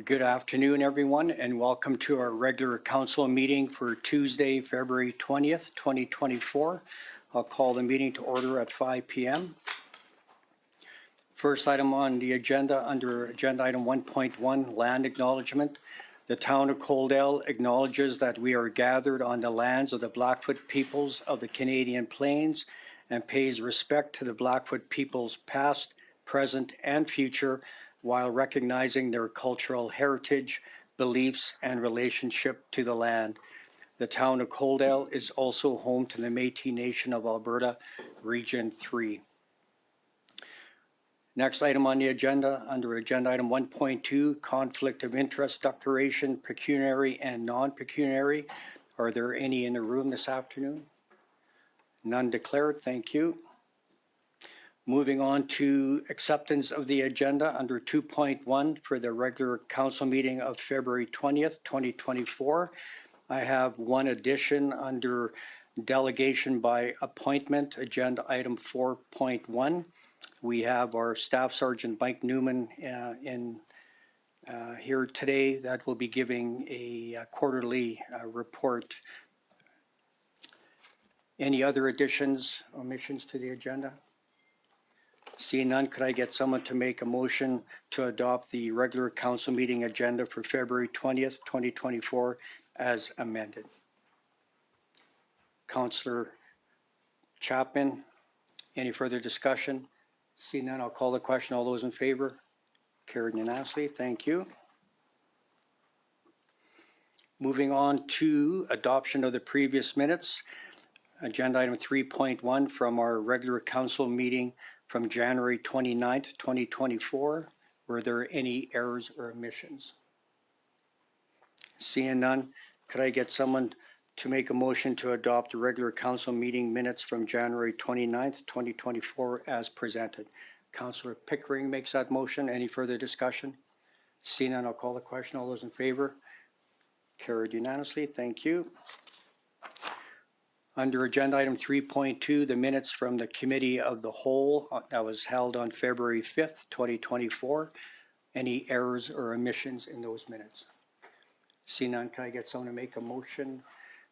Good afternoon, everyone, and welcome to our regular council meeting for Tuesday, February 20th, 2024. I'll call the meeting to order at 5 p.m. First item on the agenda, under agenda item 1.1, Land Acknowledgement. The town of Coaldale acknowledges that we are gathered on the lands of the Blackfoot peoples of the Canadian Plains and pays respect to the Blackfoot peoples past, present, and future, while recognizing their cultural heritage, beliefs, and relationship to the land. The town of Coaldale is also home to the Métis Nation of Alberta, Region 3. Next item on the agenda, under agenda item 1.2, Conflict of Interest Declaration, Pecuniary and Non-pecuniary. Are there any in the room this afternoon? None declared, thank you. Moving on to acceptance of the agenda under 2.1 for the regular council meeting of February 20th, 2024. I have one addition under delegation by appointment, agenda item 4.1. We have our Staff Sergeant Mike Numan here today that will be giving a quarterly report. Any other additions, omissions to the agenda? Seeing none, could I get someone to make a motion to adopt the regular council meeting agenda for February 20th, 2024 as amended? Councillor Chapman, any further discussion? Seeing none, I'll call the question. All those in favor? Carried unanimously. Thank you. Moving on to adoption of the previous minutes. Agenda item 3.1 from our regular council meeting from January 29th, 2024. Were there any errors or omissions? Seeing none, could I get someone to make a motion to adopt the regular council meeting minutes from January 29th, 2024 as presented? Councillor Pickering makes that motion. Any further discussion? Seeing none, I'll call the question. All those in favor? Carried unanimously. Thank you. Under agenda item 3.2, the minutes from the Committee of the Whole that was held on February 5th, 2024. Any errors or omissions in those minutes? Seeing none, can I get someone to make a motion?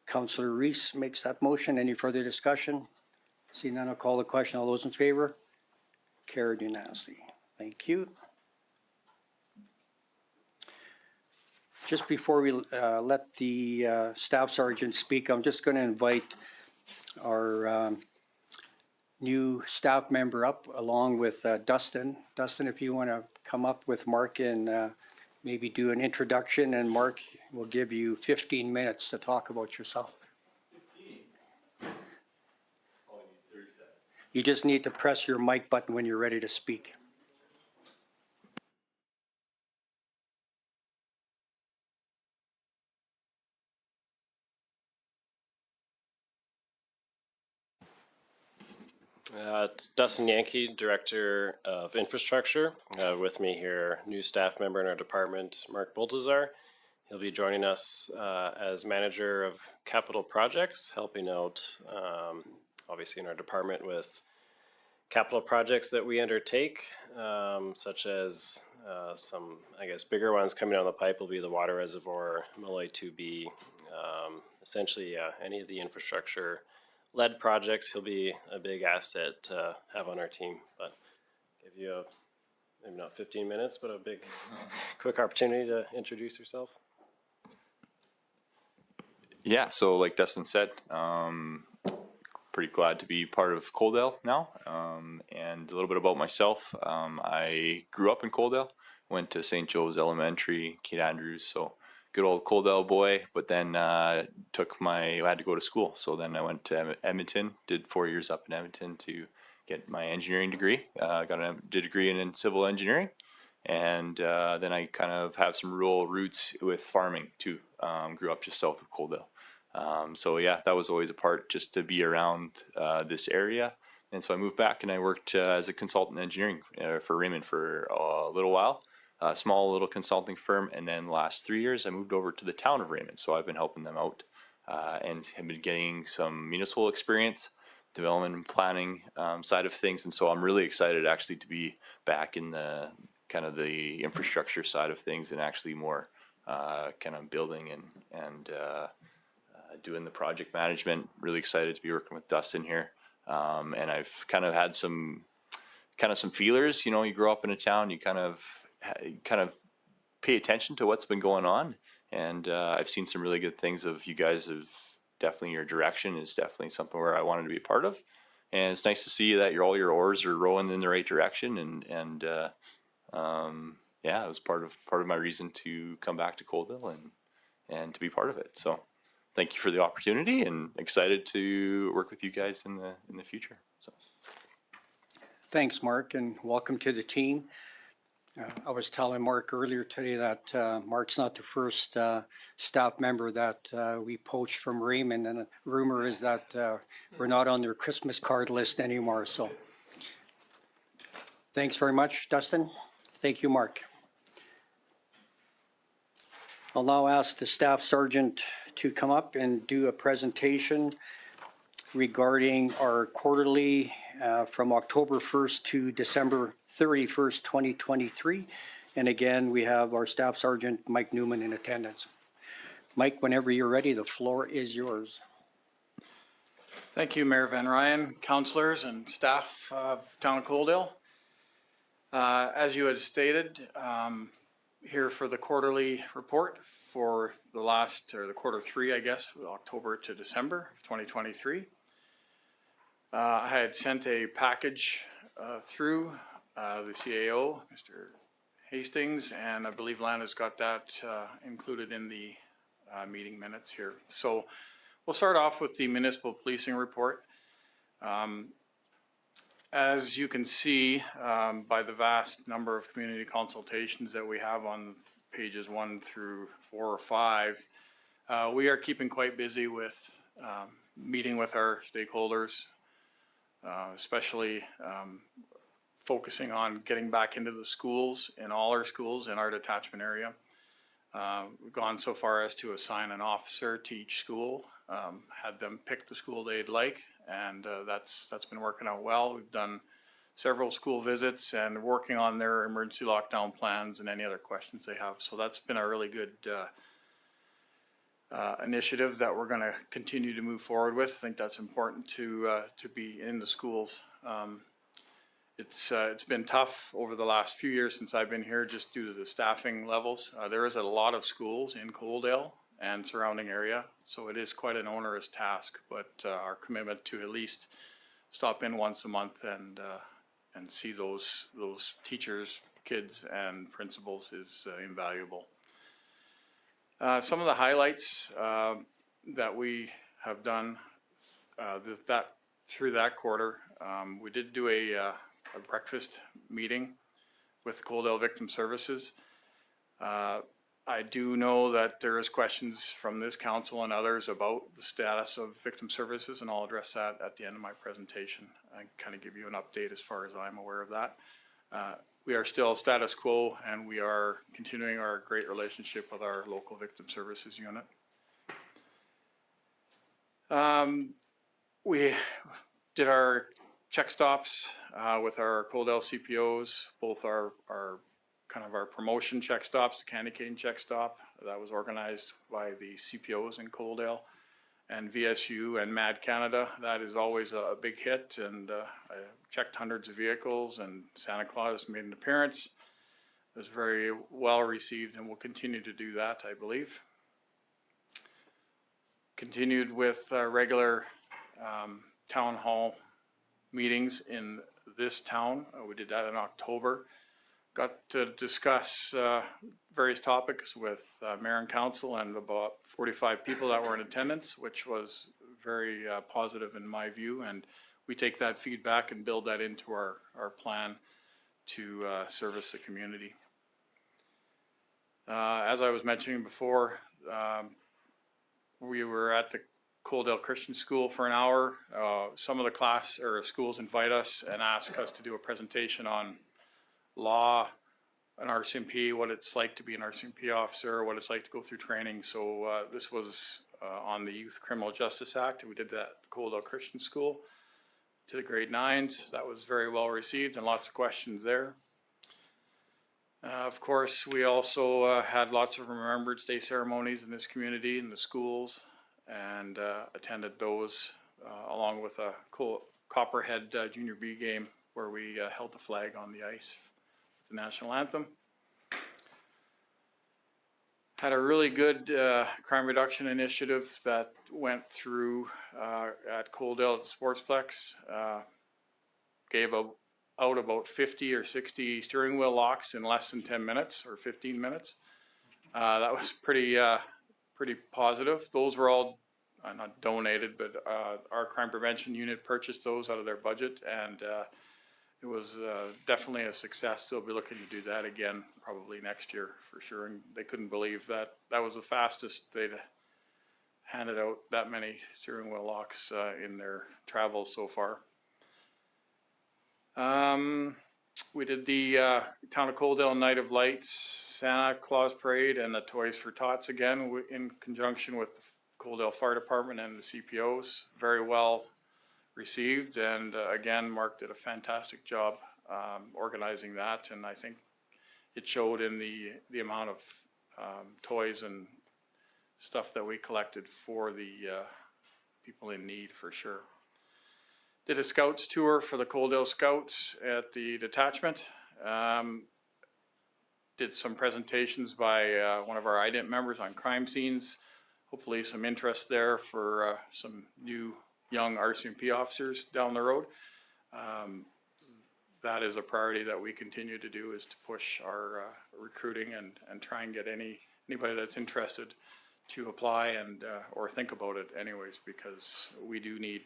Councillor Reese makes that motion. Any further discussion? Seeing none, I'll call the question. All those in favor? Carried unanimously. Thank you. Just before we let the Staff Sergeant speak, I'm just going to invite our new staff member up along with Dustin. Dustin, if you want to come up with Mark and maybe do an introduction, and Mark will give you 15 minutes to talk about yourself. 15? Oh, I need 30 seconds. You just need to press your mic button when you're ready to speak. It's Dustin Yankee, Director of Infrastructure. With me here, new staff member in our department, Mark Baltazar. He'll be joining us as Manager of Capital Projects, helping out obviously in our department with capital projects that we undertake, such as some, I guess, bigger ones coming down the pipe will be the water reservoir, Malloy 2B, essentially any of the infrastructure led projects. He'll be a big asset to have on our team, but give you maybe not 15 minutes, but a big quick opportunity to introduce yourself. Yeah, so like Dustin said, pretty glad to be part of Coaldale now, and a little bit about myself. I grew up in Coaldale, went to St. Joe's Elementary, Kate Andrews, so good old Coaldale boy, but then I had to go to school. So then I went to Edmonton, did 4 years up in Edmonton to get my engineering degree. Did a degree in civil engineering. And then I kind of have some rural roots with farming too. Grew up just south of Coaldale. So yeah, that was always a part just to be around this area. And so I moved back and I worked as a consultant engineering for Raymond for a little while. A small little consulting firm, and then last 3 years I moved over to the town of Raymond, so I've been helping them out and have been getting some municipal experience, development and planning side of things, and so I'm really excited actually to be back in the kind of the infrastructure side of things and actually more kind of building and doing the project management. Really excited to be working with Dustin here. And I've kind of had some feelers. You know, you grow up in a town, you kind of pay attention to what's been going on. And I've seen some really good things of you guys. Have definitely, your direction is definitely something where I wanted to be a part of. And it's nice to see that all your oars are rowing in the right direction. And yeah, it was part of my reason to come back to Coalville and to be part of it. So thank you for the opportunity, and excited to work with you guys in the future. So Thanks, Mark, and welcome to the team. I was telling Mark earlier today that Mark's not the first staff member that we poached from Raymond, and the rumor is that we're not on their Christmas card list anymore. So thanks very much, Dustin. Thank you, Mark. I'll now ask the staff sergeant to come up and do a presentation regarding our quarterly from October 1st to December 31st, 2023. And again, we have our Staff Sergeant Mike Numan in attendance. Mike, whenever you're ready, the floor is yours. Thank you, Mayor Van Rijn, councillors and staff of Town of Coaldale. As you had stated, here for the quarterly report for the quarter three, I guess, October to December of 2023. I had sent a package through the CAO, Mr. Hastings, and I believe Land has got that included in the meeting minutes here. So we'll start off with the municipal policing report. As you can see by the vast number of community consultations that we have on pages 1 through 4 or 5, we are keeping quite busy with meeting with our stakeholders, especially focusing on getting back into the schools, in all our schools in our detachment area. We've gone so far as to assign an officer to each school, had them pick the school they'd like, and that's been working out well. We've done several school visits and working on their emergency lockdown plans and any other questions they have. So that's been a really good initiative that we're going to continue to move forward with. I think that's important to be in the schools. It's been tough over the last few years since I've been here, just due to the staffing levels. There is a lot of schools in Coaldale and surrounding area, so it is quite an onerous task, but our commitment to at least stop in once a month and see those teachers, kids, and principals is invaluable. Some of the highlights that we have done through that quarter, we did do a breakfast meeting with Coaldale Victim Services. I do know that there is questions from this council and others about the status of victim services, and I'll address that at the end of my presentation and kind of give you an update as far as I'm aware of that. We are still status quo, and we are continuing our great relationship with our local victim services unit. We did our check stops with our Coaldale CPOs, both our promotion check stops, the candy cane check stop that was organized by the CPOs in Coaldale, and VSU and Mad Canada. That is always a big hit, and I checked hundreds of vehicles, and Santa Claus made an appearance. It was very well received, and we'll continue to do that, I believe. Continued with regular town hall meetings in this town. We did that in October. Got to discuss various topics with mayor and council and about 45 people that were in attendance, which was very positive in my view, and we take that feedback and build that into our plan to service the community. As I was mentioning before, we were at the Coaldale Christian School for an hour. Some of the class or schools invite us and ask us to do a presentation on law, an R.C.M.P, what it's like to be an R.C.M.P officer, what it's like to go through training. So this was on the Youth Criminal Justice Act. We did that at Coaldale Christian School to the grade 9s. That was very well received and lots of questions there. Of course, we also had lots of Remembrance Day ceremonies in this community, in the schools, and attended those along with a Copperhead Junior B game where we held the flag on the ice with the national anthem. Had a really good crime reduction initiative that went through at Coaldale at the Sportsplex. Gave out about 50 or 60 steering wheel locks in less than 10 minutes or 15 minutes. That was pretty positive. Those were all not donated, but our crime prevention unit purchased those out of their budget, and it was definitely a success. They'll be looking to do that again probably next year for sure, and they couldn't believe that that was the fastest they'd handed out that many steering wheel locks in their travels so far. We did the Town of Coaldale Night of Lights, Santa Claus Parade, and the Toys for Tots again in conjunction with the Coaldale Fire Department and the CPOs. Very well received, and again, Mark did a fantastic job organizing that, and I think it showed in the amount of toys and stuff that we collected for the people in need for sure. Did a Scouts tour for the Coaldale Scouts at the detachment. Did some presentations by one of our IDENT members on crime scenes. Hopefully some interest there for some new young R.C.M.P officers down the road. That is a priority that we continue to do, is to push our recruiting and try and get anybody that's interested to apply and or think about it anyways, because we do need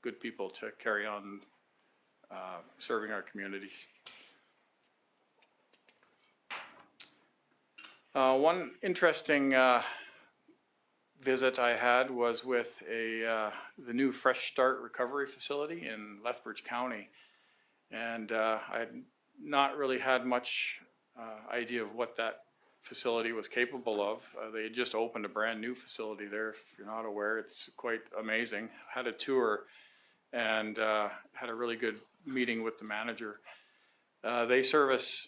good people to carry on serving our communities. One interesting visit I had was with the new Fresh Start Recovery Facility in Lethbridge County, and I had not really had much idea of what that facility was capable of. They had just opened a brand new facility there. If you're not aware, it's quite amazing. Had a tour and had a really good meeting with the manager. They service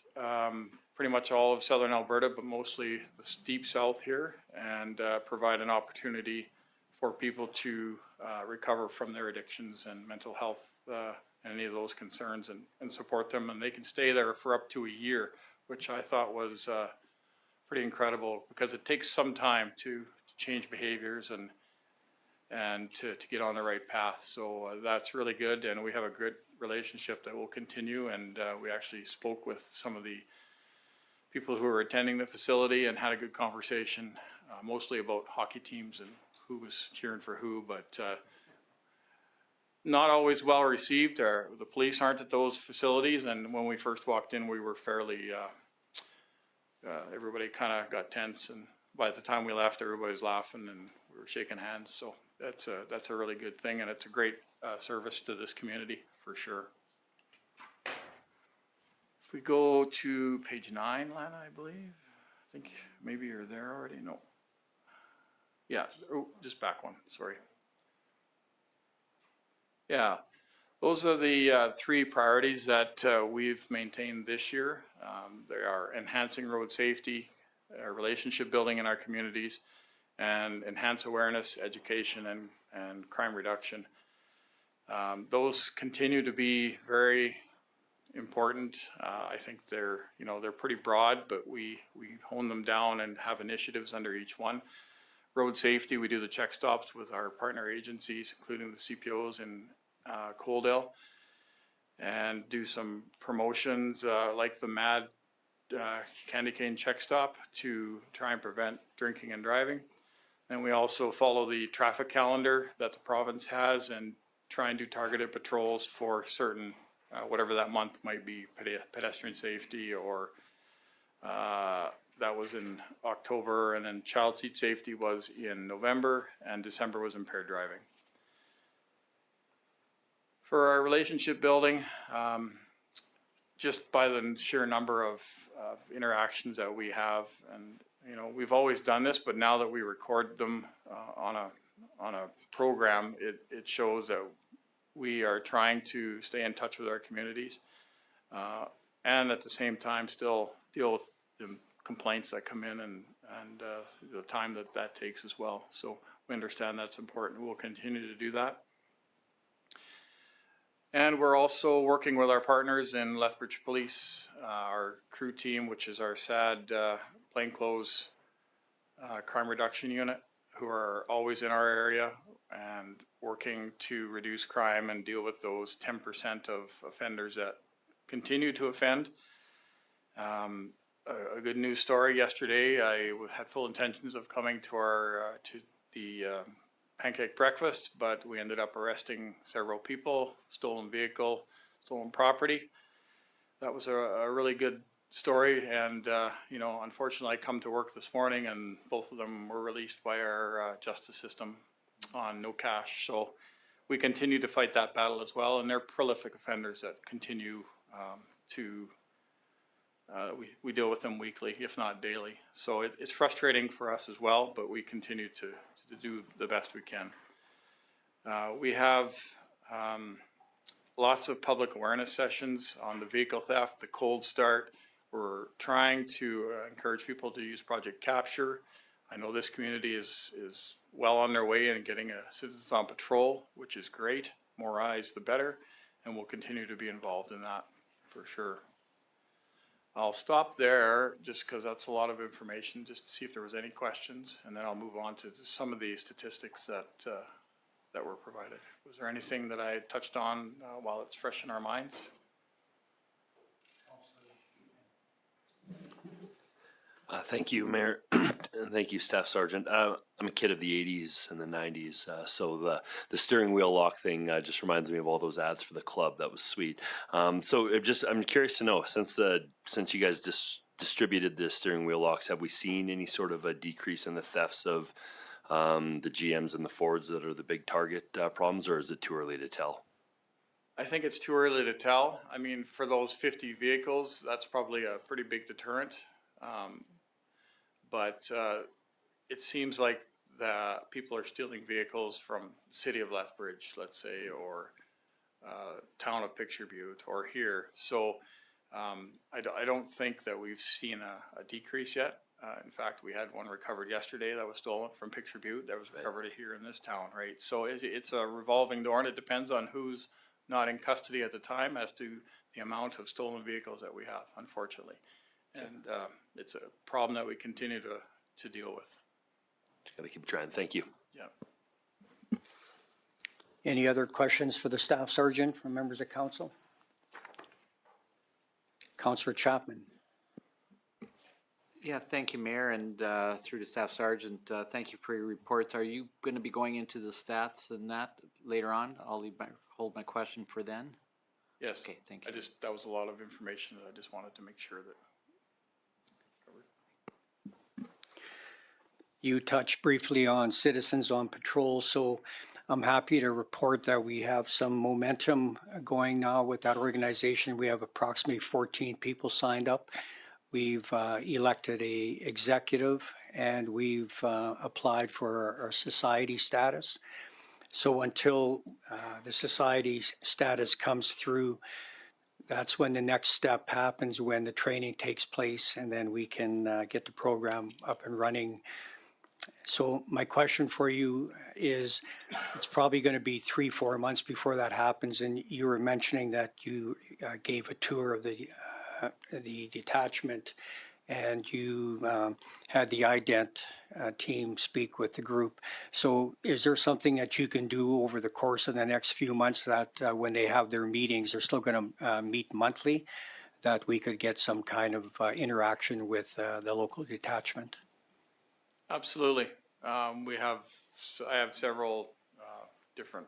pretty much all of southern Alberta, but mostly the deep south here, and provide an opportunity for people to recover from their addictions and mental health and any of those concerns, and support them. And they can stay there for up to a year, which I thought was pretty incredible, because it takes some time to change behaviors and to get on the right path. So that's really good, and we have a good relationship that will continue. And we actually spoke with some of the people who were attending the facility and had a good conversation, mostly about hockey teams and who was cheering for who, but not always well received. The police aren't at those facilities, and when we first walked in, we were fairly everybody kind of got tense, and by the time we left, everybody was laughing and we were shaking hands. So that's a really good thing, and it's a great service to this community for sure. If we go to page 9, Lana, I believe. I think maybe you're there already. No. Yeah. Oh, just back one. Sorry. Yeah. Those are the 3 priorities that we've maintained this year. They are enhancing road safety, relationship building in our communities, and enhance awareness, education, and crime reduction. Those continue to be very important. I think they're pretty broad, but we hone them down and have initiatives under each one. Road safety, we do the check stops with our partner agencies, including the CPOs in Coaldale, and do some promotions like the MAD candy cane check stop to try and prevent drinking and driving. And we also follow the traffic calendar that the province has and try and do targeted patrols for certain whatever that month might be, pedestrian safety, or that was in October, and then child seat safety was in November, and December was impaired driving. For our relationship building, just by the sheer number of interactions that we have, and we've always done this, but now that we record them on a program, it shows that we are trying to stay in touch with our communities, and at the same time still deal with the complaints that come in and the time that takes as well. So we understand that's important. We'll continue to do that. And we're also working with our partners in Lethbridge Police, our crew team, which is our SAD plainclothes crime reduction unit, who are always in our area and working to reduce crime and deal with those 10% of offenders that continue to offend. A good news story yesterday, I had full intentions of coming to the pancake breakfast, but we ended up arresting several people, stolen vehicle, stolen property. That was a really good story, and you know, unfortunately I come to work this morning and both of them were released by our justice system on no cash. So we continue to fight that battle as well, and they're prolific offenders that continue we deal with them weekly, if not daily. So it's frustrating for us as well, but we continue to do the best we can. We have lots of public awareness sessions on the vehicle theft, the cold start. We're trying to encourage people to use Project Capture. I know this community is well on their way in getting a Citizens on Patrol, which is great. More eyes, the better, and we'll continue to be involved in that for sure. I'll stop there just because that's a lot of information, just to see if there was any questions, and then I'll move on to some of the statistics that were provided. Was there anything that I touched on while it's fresh in our minds? Thank you, Mayor, and thank you, Staff Sergeant. I'm a kid of the 80s and the 90s, so the steering wheel lock thing just reminds me of all those ads for the club. That was sweet. So I'm curious to know, since you guys distributed the steering wheel locks, have we seen any sort of a decrease in the thefts of the GMs and the Fords that are the big target problems, or is it too early to tell? I think it's too early to tell. I mean, for those 50 vehicles, that's probably a pretty big deterrent. But it seems like the people are stealing vehicles from the city of Lethbridge, let's say, or town of Picture Butte, or here. So I don't think that we've seen a decrease yet. In fact, we had one recovered yesterday that was stolen from Picture Butte that was recovered here in this town, right? So it's a revolving door, and it depends on who's not in custody at the time as to the amount of stolen vehicles that we have, unfortunately. And it's a problem that we continue to deal with. Just gotta keep trying. Thank you. Yeah. Any other questions for the Staff Sergeant from members of council? Councillor Chapman. Yeah, thank you, Mayor, and through the Staff Sergeant, thank you for your reports. Are you going to be going into the stats and that later on? I'll hold my question for then. Yes. Okay, thank you. That was a lot of information that I just wanted to make sure that. You touched briefly on Citizens on Patrol, so I'm happy to report that we have some momentum going now with that organization. We have approximately 14 people signed up. We've elected a executive, and we've applied for our society status. So until the society status comes through, that's when the next step happens, when the training takes place, and then we can get the program up and running. So my question for you is, it's probably going to be 3-4 months before that happens, and you were mentioning that you gave a tour of the detachment, and you had the ident team speak with the group. So is there something that you can do over the course of the next few months that when they have their meetings, they're still going to meet monthly, that we could get some kind of interaction with the local detachment? Absolutely. I have several different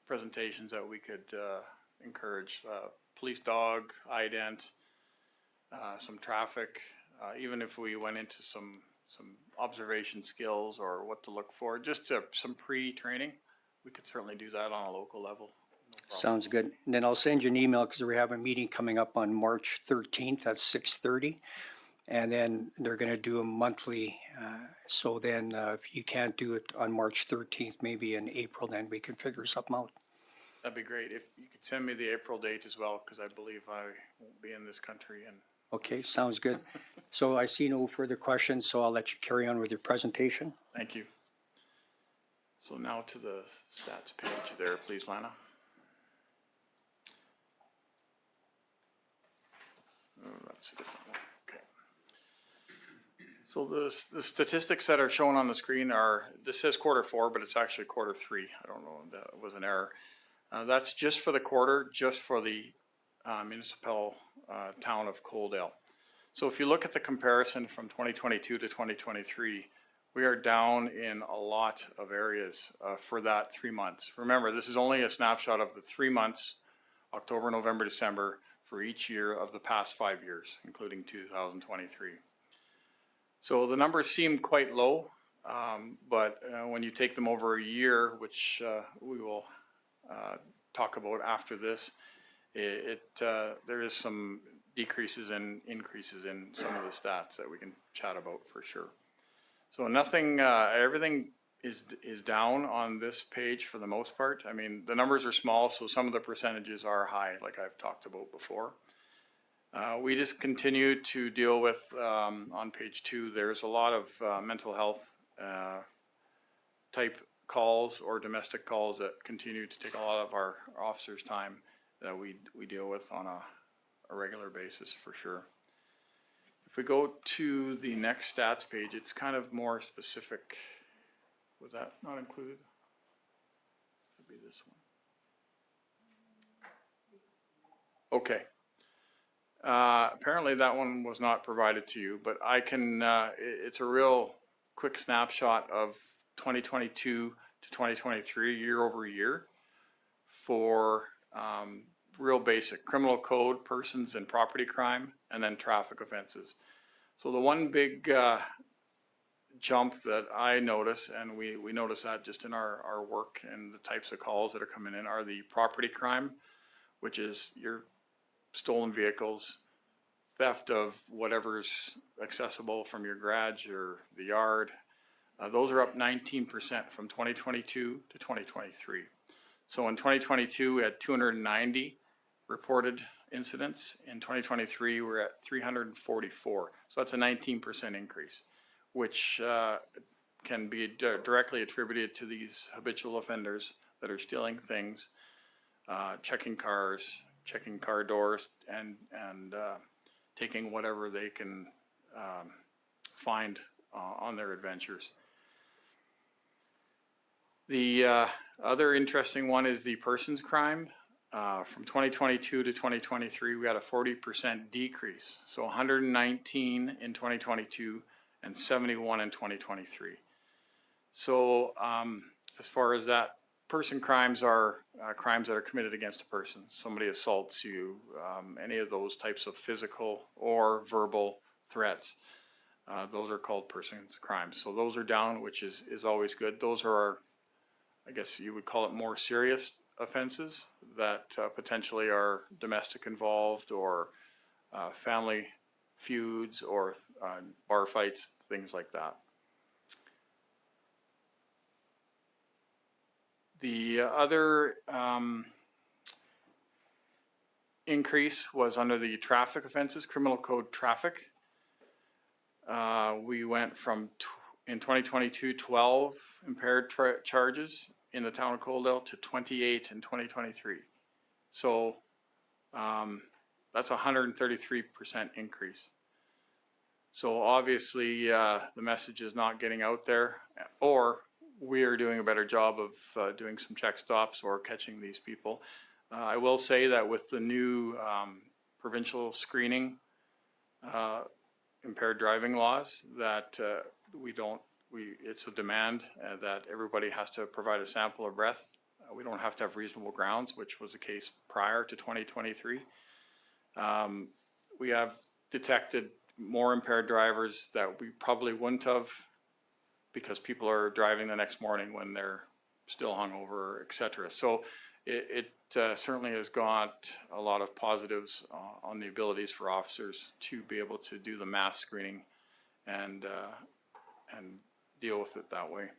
presentations that we could encourage. Police dog, ident, some traffic, even if we went into some observation skills or what to look for, just some pre-training, we could certainly do that on a local level. No Sounds good. And then I'll send you an email because we have a meeting coming up on March 13th at 6:30. And then they're going to do a monthly. So then if you can't do it on March 13th, maybe in April, then we can figure something out. That'd be great. If you could send me the April date as well, because I believe I won't be in this country in Okay, sounds good. So I see no further questions, so I'll let you carry on with your presentation. Thank you. So now to the stats page there, please, Lana. Oh, that's a different one. Okay. So the statistics that are shown on the screen are, this says Q4, but it's actually Q3. I don't know, that was an error. That's just for the quarter, just for the municipal town of Coaldale. So if you look at the comparison from 2022 to 2023, we are down in a lot of areas for that 3 months. Remember, this is only a snapshot of the 3 months, October, November, December, for each year of the past 5 years, including 2023. So the numbers seem quite low, but when you take them over a year, which we will talk about after this, there is some decreases and increases in some of the stats that we can chat about for sure. So nothing, everything is down on this page for the most part. I mean, the numbers are small, so some of the percentages are high, like I've talked about before. We just continue to deal with, on page 2, there's a lot of mental health type calls or domestic calls that continue to take a lot of our officers' time that we deal with on a regular basis for sure. If we go to the next stats page, it's kind of more specific. Was that not included? Could be this one. Okay. Apparently that one was not provided to you, but I can, it's a real quick snapshot of 2022 to 2023 year over year for real basic criminal code, persons and property crime, and then traffic offenses. So the one big jump that I notice, and we notice that just in our work and the types of calls that are coming in, are the property crime, which is your stolen vehicles, theft of whatever's accessible from your garage or the yard. Those are up 19% from 2022 to 2023. So in 2022, we had 290 reported incidents. In 2023, we're at 344. So that's a 19% increase, which can be directly attributed to these habitual offenders that are stealing things, checking cars, checking car doors, and taking whatever they can find on their adventures. The other interesting one is the persons crime. From 2022 to 2023, we had a 40% decrease. So 119 in 2022 and 71 in 2023. So as far as that, person crimes are crimes that are committed against a person. Somebody assaults you, any of those types of physical or verbal threats. Those are called persons crimes. So those are down, which is always good. Those are our, I guess you would call it, more serious offenses that potentially are domestic involved or family feuds or bar fights, things like that. The other increase was under the traffic offenses, criminal code traffic. We went from, in 2022, 12 impaired charges in the town of Coaldale to 28 in 2023. So that's a 133% increase. So obviously the message is not getting out there, or we are doing a better job of doing some check stops or catching these people. I will say that with the new provincial impaired driving laws, that it's a demand that everybody has to provide a sample of breath. We don't have to have reasonable grounds, which was the case prior to 2023. We have detected more impaired drivers that we probably wouldn't have, because people are driving the next morning when they're still hungover, et cetera. So it certainly has got a lot of positives on the abilities for officers to be able to do the mass screening and deal with it that way.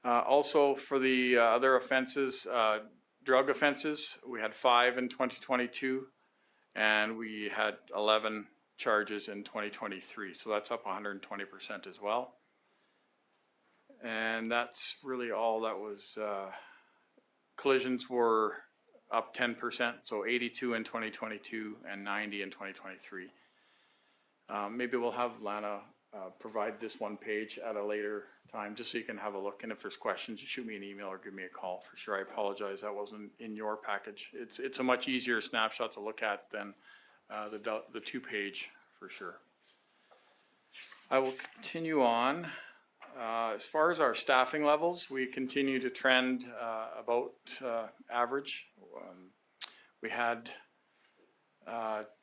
Also for the other offenses, drug offenses, we had 5 in 2022 and we had 11 charges in 2023, so that's up 120% as well. And that's really all that was, collisions were up 10%, so 82 in 2022 and 90 in 2023. Maybe we'll have Lana provide this one page at a later time, just so you can have a look. And if there's questions, you shoot me an email or give me a call for sure. I apologize, that wasn't in your package. It's a much easier snapshot to look at than the 2-page for sure. I will continue on. As far as our staffing levels, we continue to trend about average. We had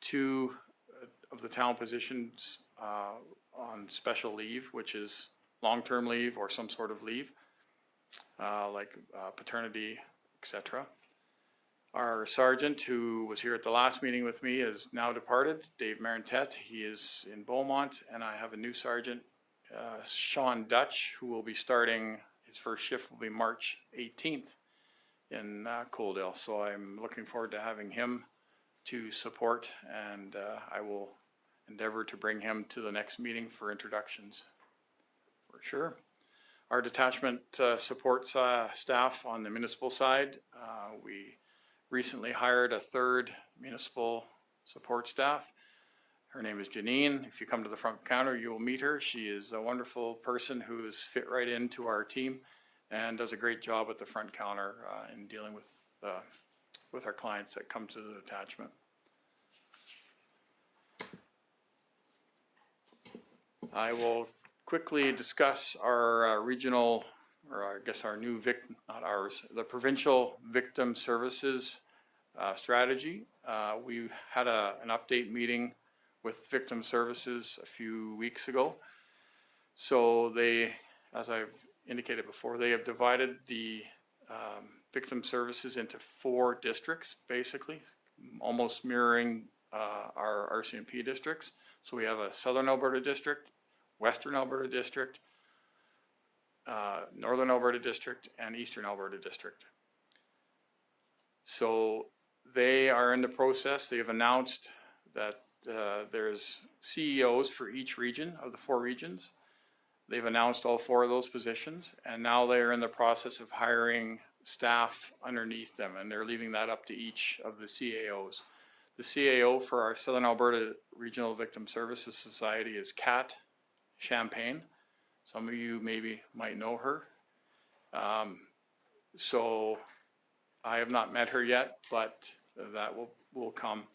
2 of the town positions on special leave, which is long-term leave or some sort of leave, like paternity, etc. Our sergeant, who was here at the last meeting with me, is now departed, Dave Marintet. He is in Beaumont, and I have a new sergeant, Sean Dutch, who will be starting, his first shift will be March 18th in Coaldale. So I'm looking forward to having him to support, and I will endeavor to bring him to the next meeting for introductions, for sure. Our detachment supports staff on the municipal side. We recently hired a 3rd municipal support staff. Her name is Janine. If you come to the front counter, you will meet her. She is a wonderful person who is fit right into our team and does a great job at the front counter in dealing with our clients that come to the detachment. I will quickly discuss our regional, or I guess our new not ours, the provincial victim services strategy. We had an update meeting with victim services a few weeks ago. So they, as I've indicated before, they have divided the victim services into 4 districts, basically, almost mirroring our R.C.M.P districts. So we have a Southern Alberta district, Western Alberta district, Northern Alberta district, and Eastern Alberta district. So they are in the process. They have announced that there's CEOs for each region of the 4 regions. They've announced all 4 of those positions, and now they're in the process of hiring staff underneath them, and they're leaving that up to each of the CAOs. The CAO for our Southern Alberta Regional Victim Services Society is Kat Champagne. Some of you maybe might know her. So I have not met her yet, but that will come.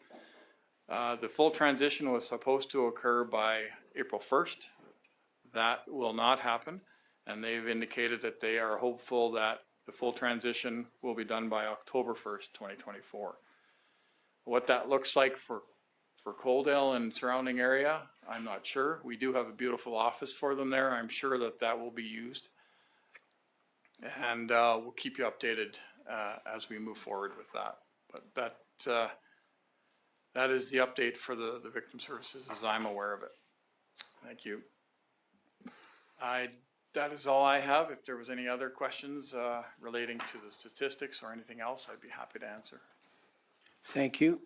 The full transition was supposed to occur by April 1st. That will not happen, and they've indicated that they are hopeful that the full transition will be done by October 1st, 2024. What that looks like for Coaldale and surrounding area, I'm not sure. We do have a beautiful office for them there. I'm sure that will be used. And we'll keep you updated as we move forward with that. But that is the update for the victim services as I'm aware of it. Thank you. That is all I have. If there was any other questions relating to the statistics or anything else, I'd be happy to answer. Thank you.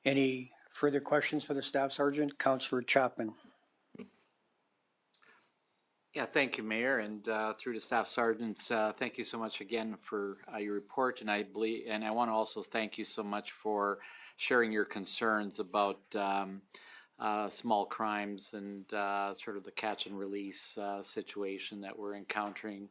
Any further questions for the staff sergeant? Councillor Chapman. Yeah, thank you, Mayor, and through the staff sergeant, thank you so much again for your report, and I want to also thank you so much for sharing your concerns about small crimes and sort of the catch and release situation that we're encountering,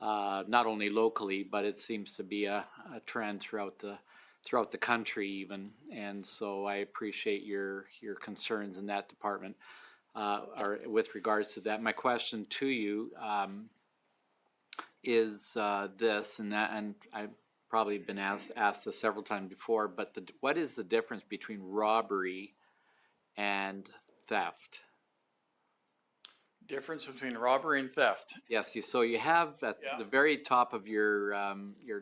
not only locally, but it seems to be a trend throughout the country even, and so I appreciate your concerns in that department. Or with regards to that, my question to you is this, and I've probably been asked this several times before, but what is the difference between robbery and theft? Difference between robbery and theft. Yes, so you have at the very top of your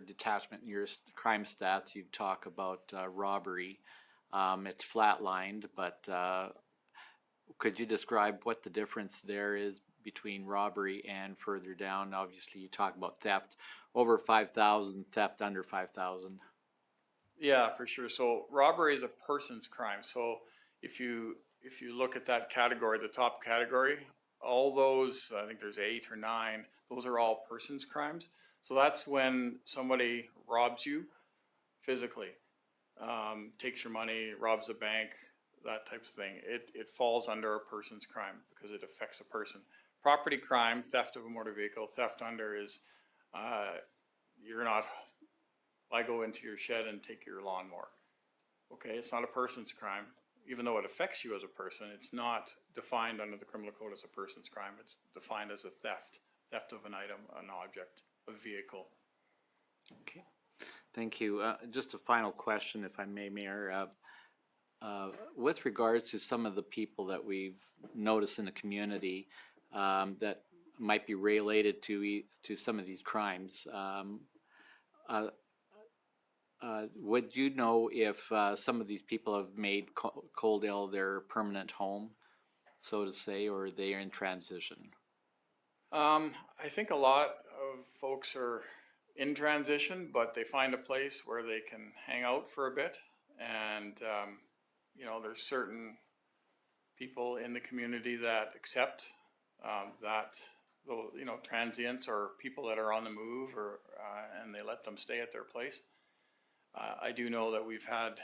detachment, your crime stats, you talk about robbery. It's flatlined, but could you describe what the difference there is between robbery and further down? Obviously, you talk about theft over 5,000, theft under 5,000. Yeah, for sure. So robbery is a person's crime. So if you look at that category, the top category, all those, I think there's 8 or 9, those are all persons crimes. So that's when somebody robs you physically, takes your money, robs a bank, that type of thing. It falls under a person's crime because it affects a person. Property crime, theft of a motor vehicle, theft under is, you're not, I go into your shed and take your lawnmower. Okay, it's not a person's crime. Even though it affects you as a person, it's not defined under the criminal code as a person's crime. It's defined as a theft of an item, an object, a vehicle. Okay, thank you. Just a final question, if I may, Mayor. With regards to some of the people that we've noticed in the community that might be related to some of these crimes, would you know if some of these people have made Coaldale their permanent home, so to say, or are they in transition? I think a lot of folks are in transition, but they find a place where they can hang out for a bit. And, you know, there's certain people in the community that accept that, you know, transients or people that are on the move, or and they let them stay at their place. I do know that we've had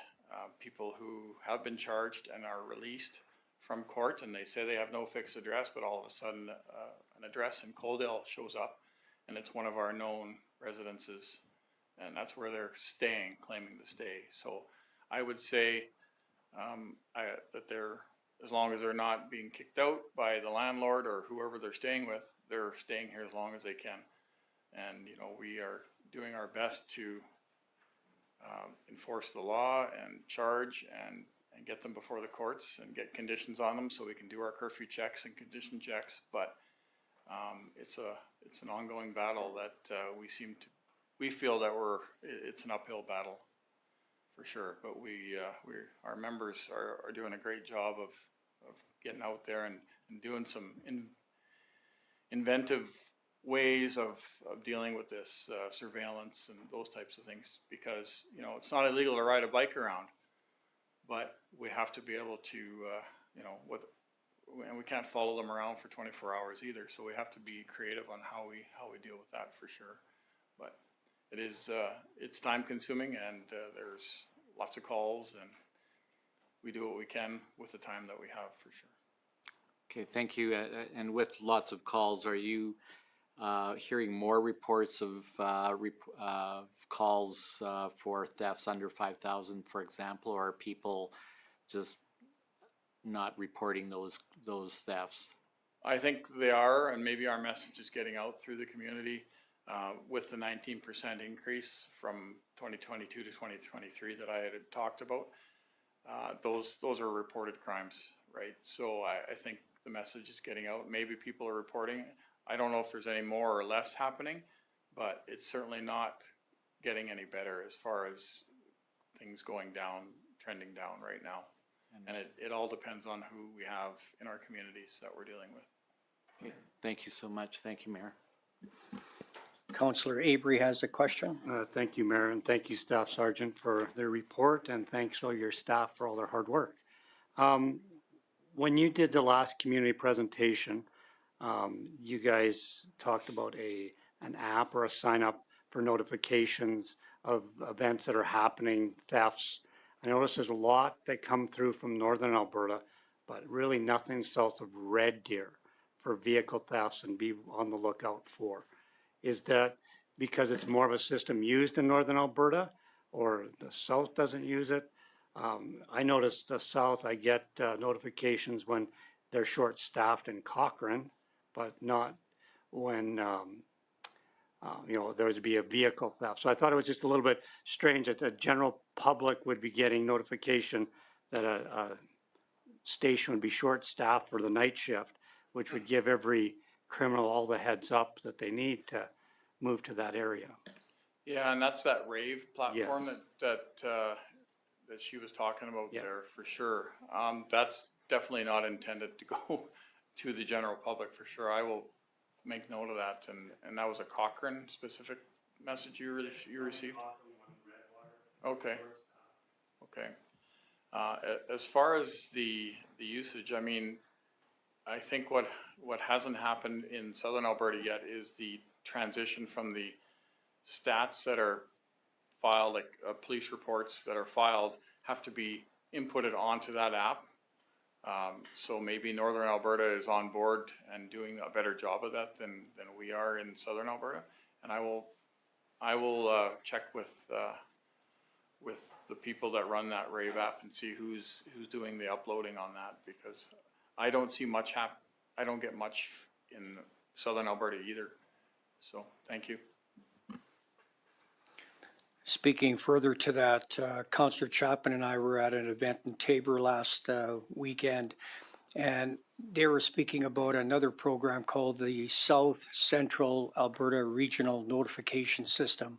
people who have been charged and are released from court, and they say they have no fixed address, but all of a sudden an address in Coaldale shows up, and it's one of our known residences, and that's where they're staying, claiming to stay. So I would say that they're, as long as they're not being kicked out by the landlord or whoever they're staying with, they're staying here as long as they can. And, you know, we are doing our best to enforce the law and charge and get them before the courts and get conditions on them so we can do our curfew checks and condition checks. But it's an ongoing battle that we feel that it's an uphill battle for sure. But our members are doing a great job of getting out there and doing some inventive ways of dealing with this surveillance and those types of things, because, you know, it's not illegal to ride a bike around, but we have to be able to, you know, and we can't follow them around for 24 hours either. So we have to be creative on how we deal with that for sure. But it is, it's time consuming, and there's lots of calls, and we do what we can with the time that we have for sure. Okay, thank you. And with lots of calls, are you hearing more reports of calls for thefts under 5,000, for example, or are people just not reporting those thefts? I think they are, and maybe our message is getting out through the community with the 19% increase from 2022 to 2023 that I had talked about. Those are reported crimes, right? So I think the message is getting out. Maybe people are reporting. I don't know if there's any more or less happening, but it's certainly not getting any better as far as things going down, trending down right now. And it all depends on who we have in our communities that we're dealing with. Okay. Thank you so much. Thank you, Mayor. Councillor Avery has a question. Thank you, Mayor, and thank you, Staff Sergeant, for their report, and thanks all your staff for all their hard work. When you did the last community presentation, you guys talked about an app or a sign up for notifications of events that are happening, thefts. I notice there's a lot that come through from northern Alberta, but really nothing south of Red Deer for vehicle thefts and be on the lookout for. Is that because it's more of a system used in northern Alberta, or the south doesn't use it? I noticed the south, I get notifications when they're short-staffed in Cochrane, but not when you know, there would be a vehicle theft. So I thought it was just a little bit strange that the general public would be getting notification that a station would be short-staffed for the night shift, which would give every criminal all the heads up that they need to move to that area. Yeah, and that's that rave platform Yes. that she was talking about Yeah. there for sure. That's definitely not intended to go to the general public for sure. I will make note of that, and that was a Cochrane specific message you received? Okay. Okay. As far as the usage, I mean, I think what hasn't happened in southern Alberta yet is the transition from the stats that are filed, like police reports that are filed, have to be inputted onto that app. So maybe northern Alberta is on board and doing a better job of that than we are in southern Alberta. And I will check with the people that run that Rave app and see who's doing the uploading on that, because I don't see much I don't get much in southern Alberta either. So thank you. Speaking further to that, Councillor Chapman and I were at an event in Tabor last weekend, and they were speaking about another program called the South Central Alberta Regional Notification System,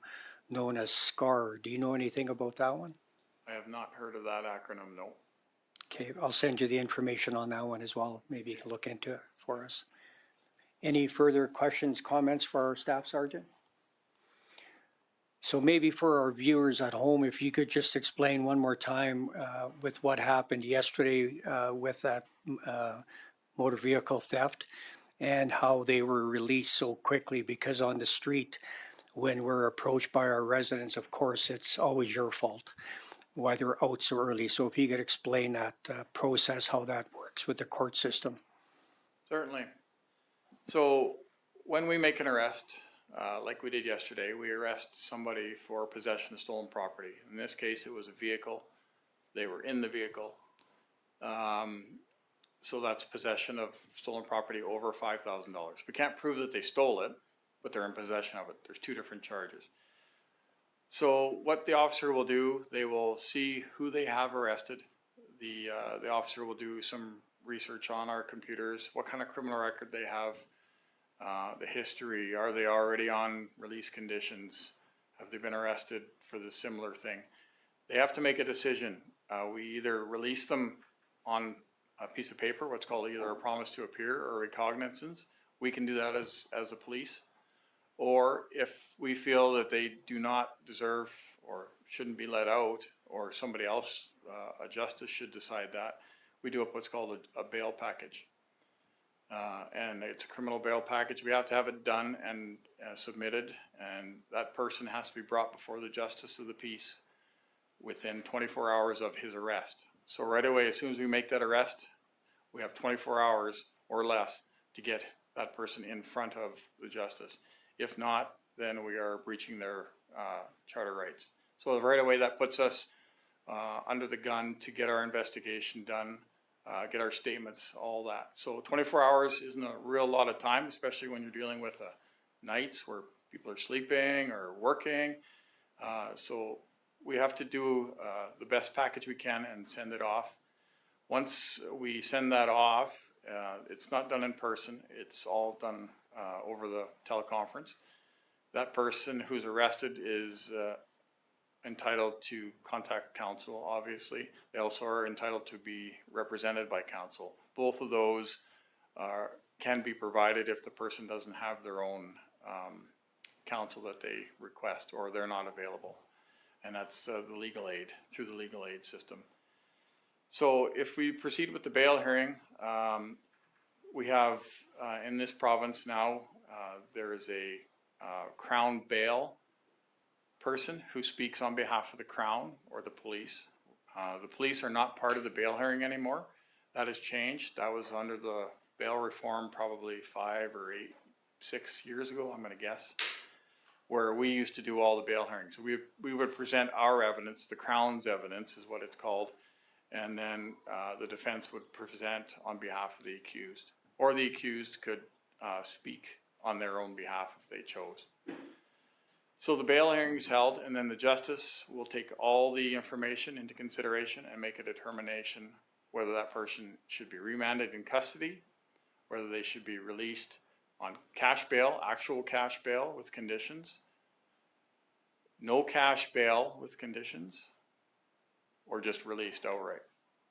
known as SCAR. Do you know anything about that one? I have not heard of that acronym, no. Okay, I'll send you the information on that one as well. Maybe you can look into it for us. Any further questions, comments for our staff sergeant? So maybe for our viewers at home, if you could just explain one more time with what happened yesterday with that motor vehicle theft and how they were released so quickly, because on the street, when we're approached by our residents, of course, it's always your fault why they're out so early. So if you could explain that process, how that works with the court system. Certainly. So when we make an arrest, like we did yesterday, we arrest somebody for possession of stolen property. In this case, it was a vehicle. They were in the vehicle. So that's possession of stolen property over $5,000. We can't prove that they stole it, but they're in possession of it. There's two different charges. So what the officer will do, they will see who they have arrested. The officer will do some research on our computers, what kind of criminal record they have, the history, are they already on release conditions, have they been arrested for the similar thing. They have to make a decision. We either release them on a piece of paper, what's called either a promise to appear or recognizance. We can do that as the police. Or if we feel that they do not deserve or shouldn't be let out, or somebody else, a justice should decide that, we do what's called a bail package. And it's a criminal bail package. We have to have it done and submitted, and that person has to be brought before the justice of the peace within 24 hours of his arrest. So right away, as soon as we make that arrest, we have 24 hours or less to get that person in front of the justice. If not, then we are breaching their charter rights. So right away, that puts us under the gun to get our investigation done, get our statements, all that. So 24 hours isn't a real lot of time, especially when you're dealing with nights where people are sleeping or working. So we have to do the best package we can and send it off. Once we send that off, it's not done in person. It's all done over the teleconference. That person who's arrested is entitled to contact counsel, obviously. They also are entitled to be represented by counsel. Both of those can be provided if the person doesn't have their own counsel that they request or they're not available. And that's the legal aid, through the legal aid system. So if we proceed with the bail hearing, we have in this province now, there is a Crown bail person who speaks on behalf of the Crown or the police. The police are not part of the bail hearing anymore. That has changed. That was under the bail reform probably 5 or 6 years ago, I'm going to guess, where we used to do all the bail hearings. So we would present our evidence, the Crown's evidence is what it's called, and then the defense would present on behalf of the accused, or the accused could speak on their own behalf if they chose. So the bail hearing is held, and then the justice will take all the information into consideration and make a determination whether that person should be remanded in custody, whether they should be released on cash bail, actual cash bail with conditions, no cash bail with conditions, or just released outright.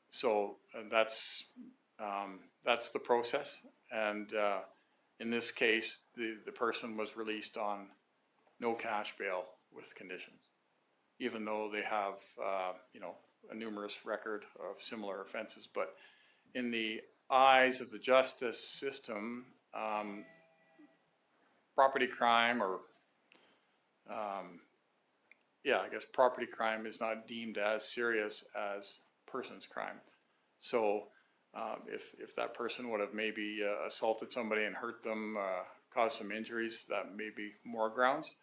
So that's the process. And in this case, the person was released on no cash bail with conditions, even though they have, a numerous record of similar offenses. But in the eyes of the justice system, property crime or, I guess property crime is not deemed as serious as person's crime. So if that person would have maybe assaulted somebody and hurt them, caused some injuries, that may be more grounds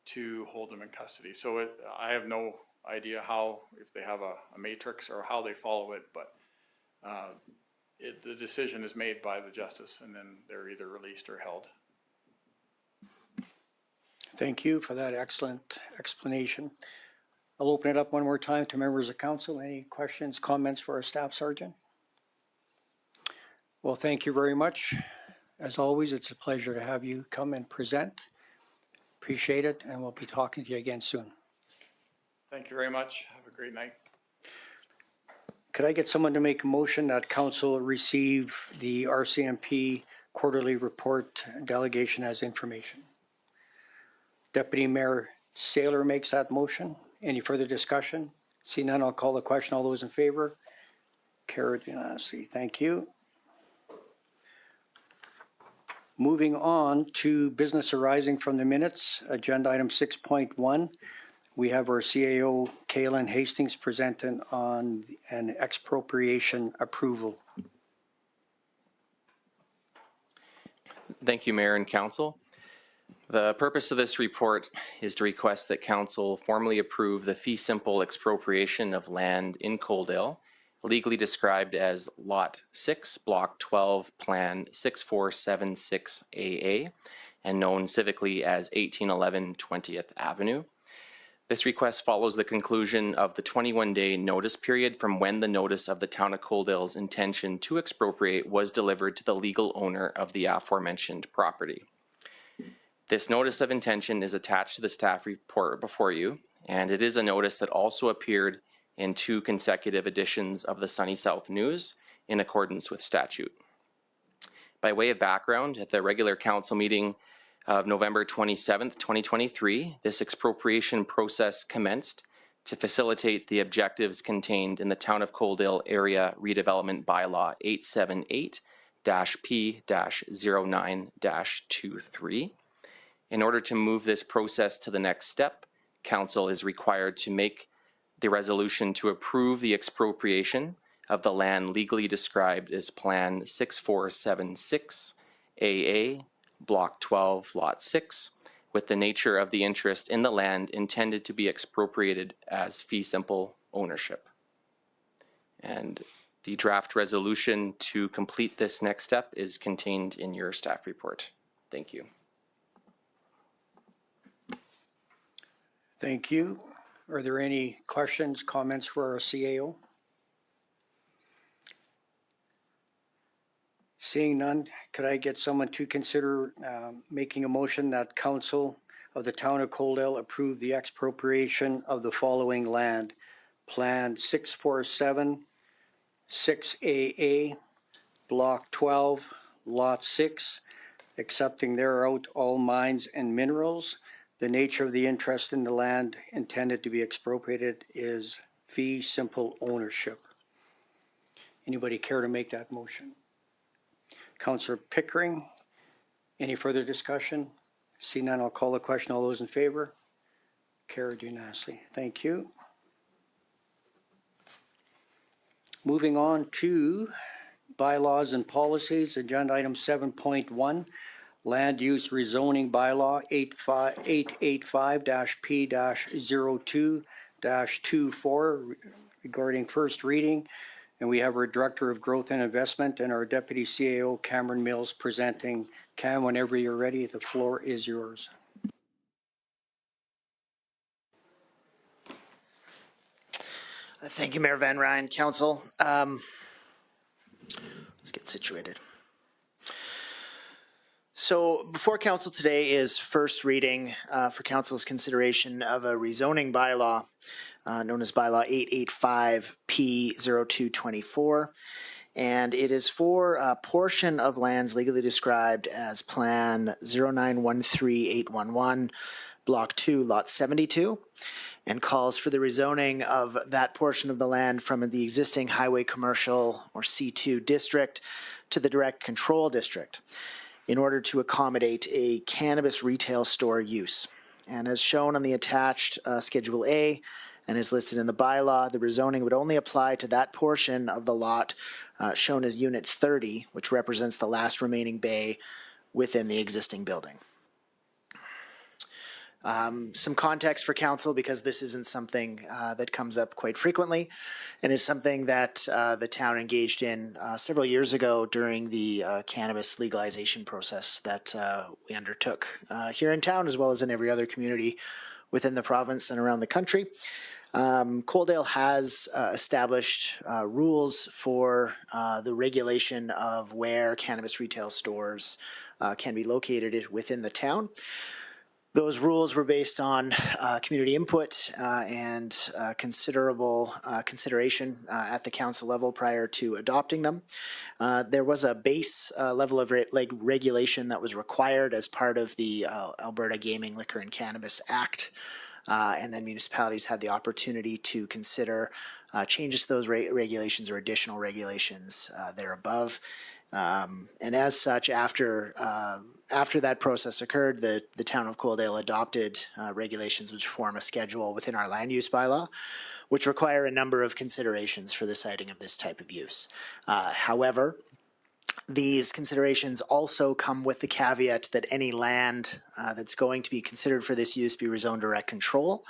to hold them in custody. So I have no idea how, if they have a matrix or how they follow it, but the decision is made by the justice and then they're either released or held. Thank you for that excellent explanation. I'll open it up one more time to members of council. Any questions, comments for our staff sergeant? Well, thank you very much. As always, it's a pleasure to have you come and present. Appreciate it, and we'll be talking to you again soon. Thank you very much. Have a great night. Could I get someone to make a motion that council receive the R.C.M.P. quarterly report delegation as information? Deputy Mayor Saylor makes that motion. Any further discussion? See none, I'll call the question. All those in favor? Carried unanimously. Thank you. Moving on to business arising from the minutes, agenda item 6.1. We have our CAO, Kalen Hastings, presenting on an expropriation approval. Thank you, Mayor and Council. The purpose of this report is to request that Council formally approve the fee simple expropriation of land in Coaldale, legally described as Lot 6, Block 12, Plan 6476AA, and known civically as 1811 20th Avenue. This request follows the conclusion of the 21-day notice period from when the notice of the Town of Coaldale's intention to expropriate was delivered to the legal owner of the aforementioned property. This notice of intention is attached to the staff report before you, and it is a notice that also appeared in 2 consecutive editions of the Sunny South News in accordance with statute. By way of background, at the regular council meeting of November 27th, 2023, this expropriation process commenced to facilitate the objectives contained in the Town of Coaldale Area Redevelopment Bylaw 878-P-09-23. In order to move this process to the next step, Council is required to make the resolution to approve the expropriation of the land legally described as Plan 6476 AA, Block 12, Lot 6, with the nature of the interest in the land intended to be expropriated as fee simple ownership. And the draft resolution to complete this next step is contained in your staff report. Thank you. Thank you. Are there any questions, comments for our CAO? Seeing none, could I get someone to consider making a motion that Council of the Town of Coaldale approve the expropriation of the following land? Plan 6476AA, Block 12, Lot 6, accepting thereout all mines and minerals. The nature of the interest in the land intended to be expropriated is fee simple ownership. Anybody care to make that motion? Councillor Pickering, any further discussion? See none, I'll call the question. All those in favor? Carried unanimously. Thank you. Moving on to bylaws and policies, agenda item 7.1. Land Use Rezoning Bylaw 885-P-02-24 regarding first reading. And we have our Director of Growth and Investment and our Deputy CAO, Cameron Mills, presenting. Cam, whenever you're ready, the floor is yours. Thank you, Mayor Van Rijn. Council, let's get situated. So before council today is first reading for council's consideration of a rezoning bylaw known as Bylaw 885 P0224. And it is for a portion of lands legally described as Plan 0913811, Block 2, Lot 72, and calls for the rezoning of that portion of the land from the existing highway commercial or C2 district to the direct control district in order to accommodate a cannabis retail store use. And as shown on the attached Schedule A and is listed in the bylaw, the rezoning would only apply to that portion of the lot shown as Unit 30, which represents the last remaining bay within the existing building. Some context for council, because this isn't something that comes up quite frequently and is something that the town engaged in several years ago during the cannabis legalization process that we undertook here in town as well as in every other community within the province and around the country. Coaldale has established rules for the regulation of where cannabis retail stores can be located within the town. Those rules were based on community input and considerable consideration at the council level prior to adopting them. There was a base level of regulation that was required as part of the Alberta Gaming, Liquor and Cannabis Act. And then municipalities had the opportunity to consider changes to those regulations or additional regulations there above. And as such, after that process occurred, the town of Coaldale adopted regulations which form a schedule within our land use bylaw, which require a number of considerations for the siting of this type of use. However, these considerations also come with the caveat that any land that's going to be considered for this use be rezoned direct control,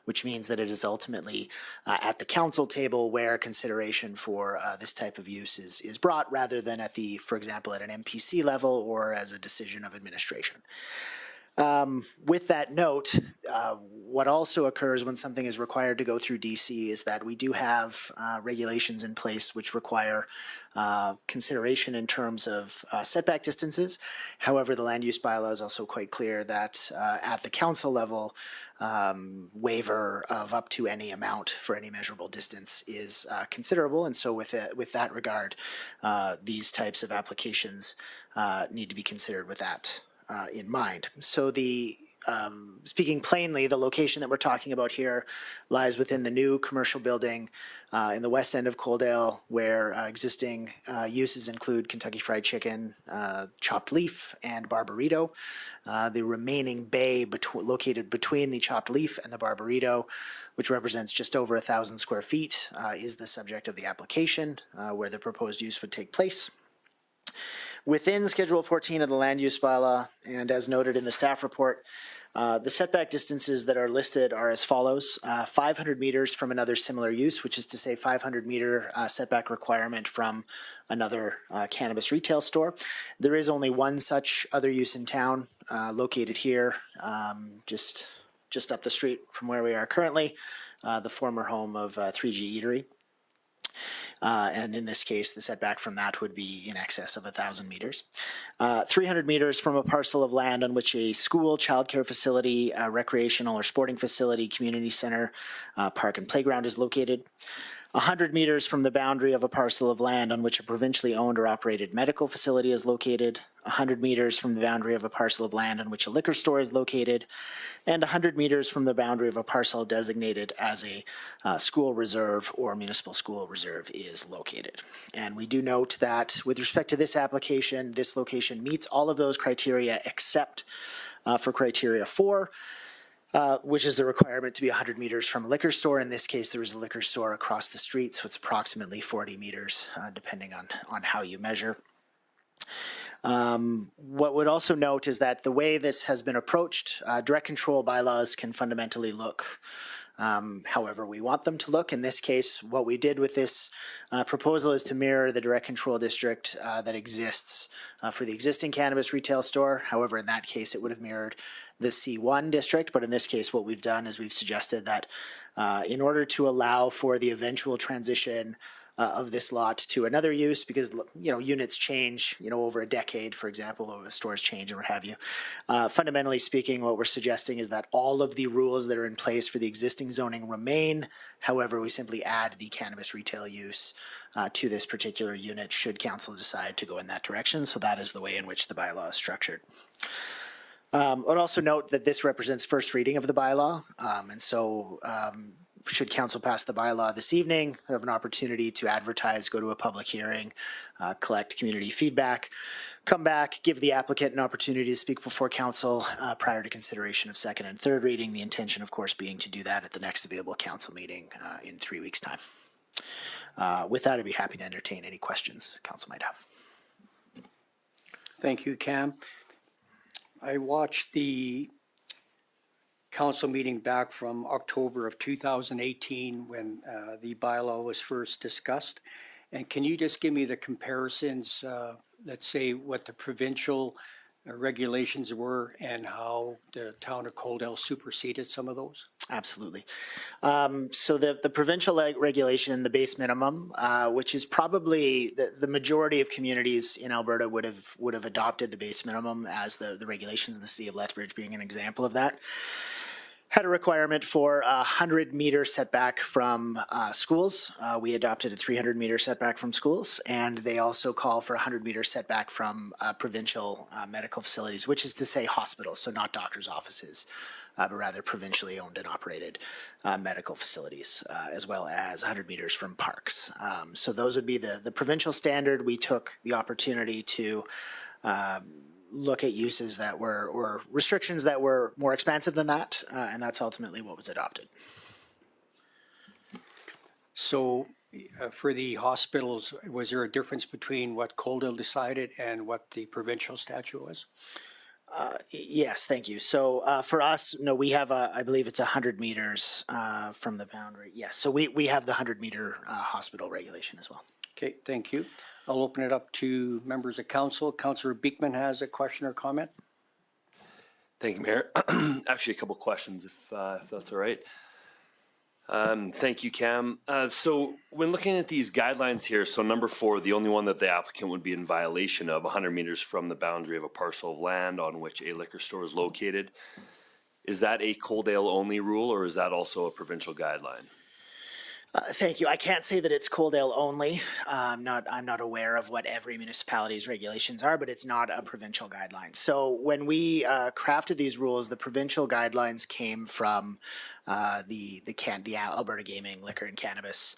which means that it is ultimately at the council table where consideration for this type of use is brought, rather than at the, for example, at an MPC level or as a decision of administration. With that note, what also occurs when something is required to go through DC is that we do have regulations in place which require consideration in terms of setback distances. However, the land use bylaw is also quite clear that at the council level, waiver of up to any amount for any measurable distance is considerable. And so with that regard, these types of applications need to be considered with that in mind. So speaking plainly, the location that we're talking about here lies within the new commercial building in the west end of Coaldale, where existing uses include Kentucky Fried Chicken, Chopped Leaf, and Barburrito. The remaining bay located between the Chopped Leaf and the Barburrito, which represents just over 1,000 square feet, is the subject of the application where the proposed use would take place. Within Schedule 14 of the Land Use Bylaw, and as noted in the staff report, the setback distances that are listed are as follows. 500 meters from another similar use, which is to say 500-meter setback requirement from another cannabis retail store. There is only one such other use in town, located here, just up the street from where we are currently, the former home of 3G Eatery. And in this case, the setback from that would be in excess of 1,000 meters. 300 meters from a parcel of land on which a school, childcare facility, recreational or sporting facility, community center, park and playground is located. 100 meters from the boundary of a parcel of land on which a provincially owned or operated medical facility is located, 100 meters from the boundary of a parcel of land on which a liquor store is located, and 100 meters from the boundary of a parcel designated as a school reserve or municipal school reserve is located. And we do note that with respect to this application, this location meets all of those criteria except for criteria 4, which is the requirement to be 100 meters from a liquor store. In this case, there is a liquor store across the street, so it's approximately 40 meters, depending on how you measure. What would also note is that the way this has been approached, direct control bylaws can fundamentally look however we want them to look. In this case, what we did with this proposal is to mirror the direct control district that exists for the existing cannabis retail store. However, in that case, it would have mirrored the C1 district, but in this case, what we've done is we've suggested that in order to allow for the eventual transition of this lot to another use, because units change over a decade, for example, stores change or what have you. Fundamentally speaking, what we're suggesting is that all of the rules that are in place for the existing zoning remain. However, we simply add the cannabis retail use to this particular unit should council decide to go in that direction. So that is the way in which the bylaw is structured. I'd also note that this represents first reading of the bylaw, and so should council pass the bylaw this evening, have an opportunity to advertise, go to a public hearing, collect community feedback, come back, give the applicant an opportunity to speak before council prior to consideration of second and third reading. The intention, of course, being to do that at the next available council meeting in 3 weeks' time. With that, I'd be happy to entertain any questions council might have. Thank you, Cam. I watched the council meeting back from October of 2018 when the bylaw was first discussed. And can you just give me the comparisons, let's say what the provincial regulations were and how the town of Coaldale superseded some of those? Absolutely. So the provincial regulation, the base minimum, which is probably the majority of communities in Alberta would have adopted the base minimum as the regulations, the city of Lethbridge being an example of that, had a requirement for a 100-meter setback from schools. We adopted a 300-meter setback from schools, and they also call for a 100-meter setback from provincial medical facilities, which is to say hospitals, so not doctors' offices, but rather provincially owned and operated medical facilities, as well as 100 meters from parks. So those would be the provincial standard. We took the opportunity to look at uses that were, or restrictions that were more expansive than that, and that's ultimately what was adopted. So for the hospitals, was there a difference between what Coaldale decided and what the provincial statute was? Yes, thank you. So for us, no, we have I believe it's 100 meters from the boundary. Yes, so we have the 100-meter hospital regulation as well. Okay, thank you. I'll open it up to members of council. Councillor Beekman has a question or comment. Thank you, Mayor. Actually, a couple questions, if that's all right. Thank you, Cam. So when looking at these guidelines here, so number 4, the only one that the applicant would be in violation of 100 meters from the boundary of a parcel of land on which a liquor store is located. Is that a Coaldale only rule, or is that also a provincial guideline? Thank you. I can't say that it's Coaldale only. I'm not aware of what every municipality's regulations are, but it's not a provincial guideline. So when we crafted these rules, the provincial guidelines came from the Alberta Gaming, Liquor and Cannabis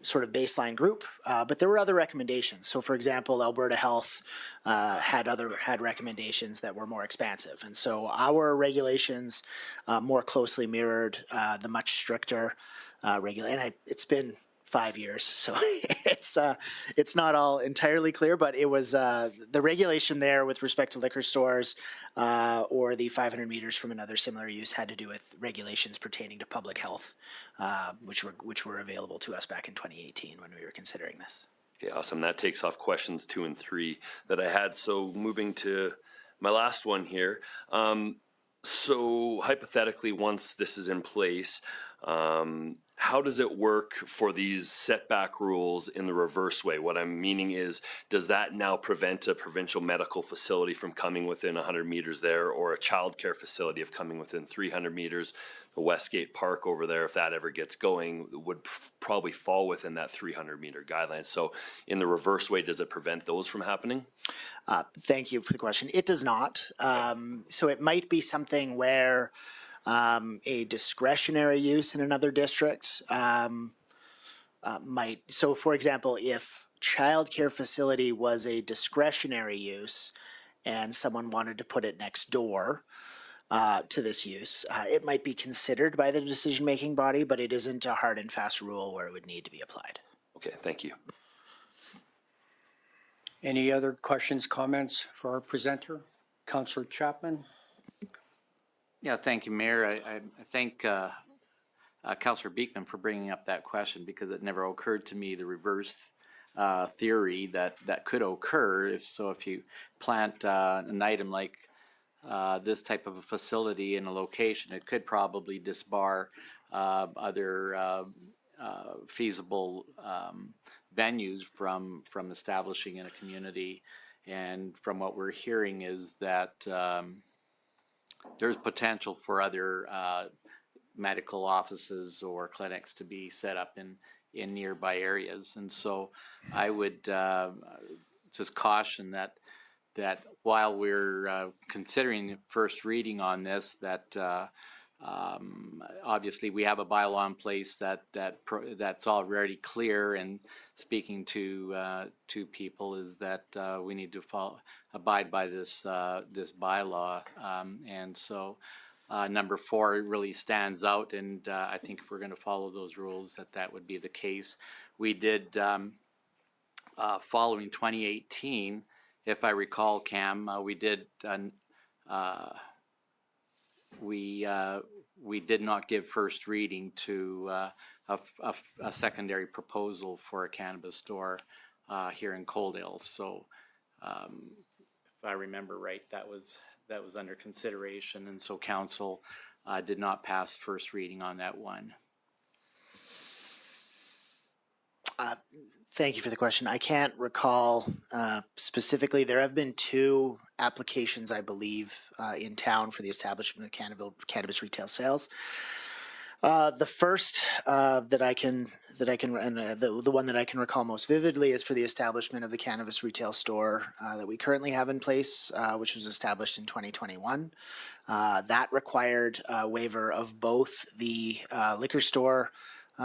sort of baseline group, but there were other recommendations. So, for example, Alberta Health had recommendations that were more expansive, and so our regulations more closely mirrored the much stricter regulation. And it's been 5 years, so it's not all entirely clear, but it was the regulation there with respect to liquor stores or the 500 meters from another similar use had to do with regulations pertaining to public health, which were available to us back in 2018 when we were considering this. Okay, awesome. That takes off questions 2 and 3 that I had. So moving to my last one here. So hypothetically, once this is in place, how does it work for these setback rules in the reverse way? What I'm meaning is, does that now prevent a provincial medical facility from coming within 100 meters there, or a childcare facility of coming within 300 meters? The Westgate Park over there, if that ever gets going, would probably fall within that 300-meter guideline. So in the reverse way, does it prevent those from happening? Thank you for the question. It does not. So it might be something where a discretionary use in another district might. So, for example, if childcare facility was a discretionary use and someone wanted to put it next door to this use, it might be considered by the decision-making body, but it isn't a hard and fast rule where it would need to be applied. Okay, thank you. Any other questions, comments for our presenter? Councillor Chapman? Yeah, thank you, Mayor. I thank Councillor Beekman for bringing up that question, because it never occurred to me the reverse theory that could occur. If you plant an item like this type of a facility in a location, it could probably disbar other feasible venues from establishing in a community. And from what we're hearing is that there's potential for other medical offices or clinics to be set up in nearby areas. And so I would just caution that while we're considering first reading on this, that obviously we have a bylaw in place that's already clear, and speaking to people is that we need to abide by this bylaw, and so number 4 really stands out, and I think if we're going to follow those rules, that would be the case. We did following 2018, if I recall, Cam, we did we did not give first reading to a secondary proposal for a cannabis store here in Coaldale. So if I remember right, that was under consideration, and so council did not pass first reading on that one. Thank you for the question. I can't recall specifically. There have been 2 applications, I believe, in town for the establishment of cannabis retail sales. The first that I can, and the one that I can recall most vividly is for the establishment of the cannabis retail store that we currently have in place, which was established in 2021. That required a waiver of both the liquor store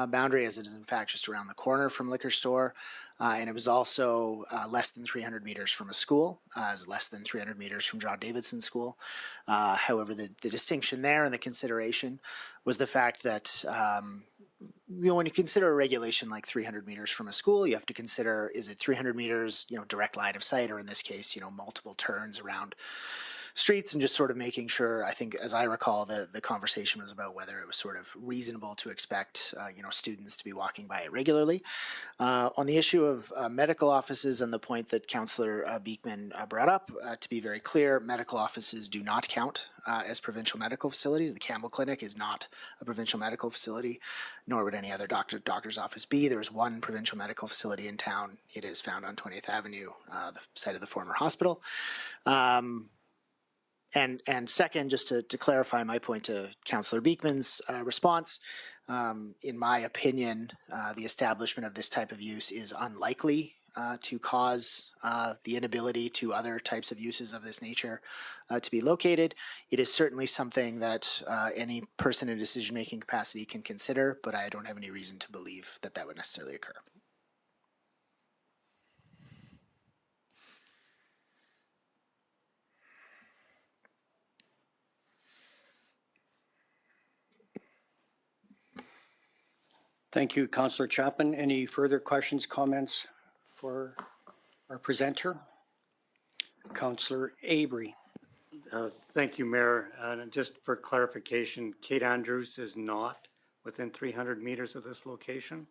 boundary, as it is in fact just around the corner from liquor store, and it was also less than 300 meters from a school, as less than 300 meters from John Davidson School. However, the distinction there and the consideration was the fact that when you consider a regulation like 300 meters from a school, you have to consider, is it 300 meters, direct line of sight, or in this case, multiple turns around streets, and just sort of making sure, I think, as I recall, the conversation was about whether it was sort of reasonable to expect, students to be walking by it regularly. On the issue of medical offices and the point that Councillor Beekman brought up, to be very clear, medical offices do not count as provincial medical facilities. The Campbell Clinic is not a provincial medical facility, nor would any other doctor's office be. There is one provincial medical facility in town. It is found on 20th Avenue, the site of the former hospital. And second, just to clarify my point to Councillor Beekman's response, in my opinion, the establishment of this type of use is unlikely to cause the inability to other types of uses of this nature to be located. It is certainly something that any person in decision-making capacity can consider, but I don't have any reason to believe that that would necessarily occur. Thank you, Councillor Chapman. Any further questions, comments for our presenter? Councillor Avery. Thank you, Mayor. Just for clarification, Kate Andrews is not within 300 meters of this location?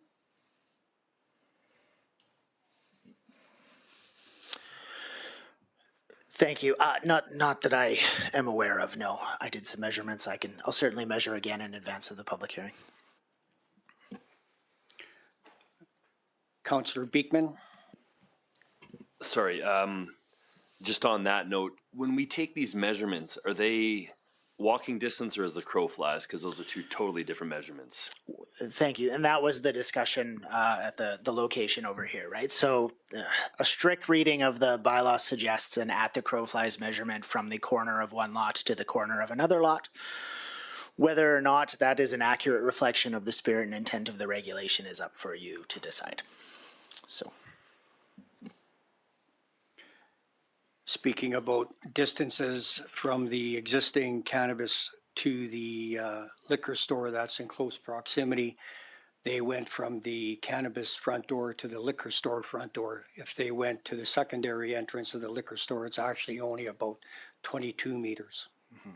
Thank you. Not that I am aware of, no. I did some measurements. I'll certainly measure again in advance of the public hearing. Councillor Beekman. Sorry, just on that note, when we take these measurements, are they walking distance or as the crow flies? Because those are 2 totally different measurements. Thank you. And that was the discussion at the location over here, right? So a strict reading of the bylaw suggests an at the crow flies measurement from the corner of one lot to the corner of another lot. Whether or not that is an accurate reflection of the spirit and intent of the regulation is up for you to decide. So, Speaking about distances from the existing cannabis to the liquor store that's in close proximity, they went from the cannabis front door to the liquor store front door. If they went to the secondary entrance of the liquor store, it's actually only about 22 meters. Mm-hmm.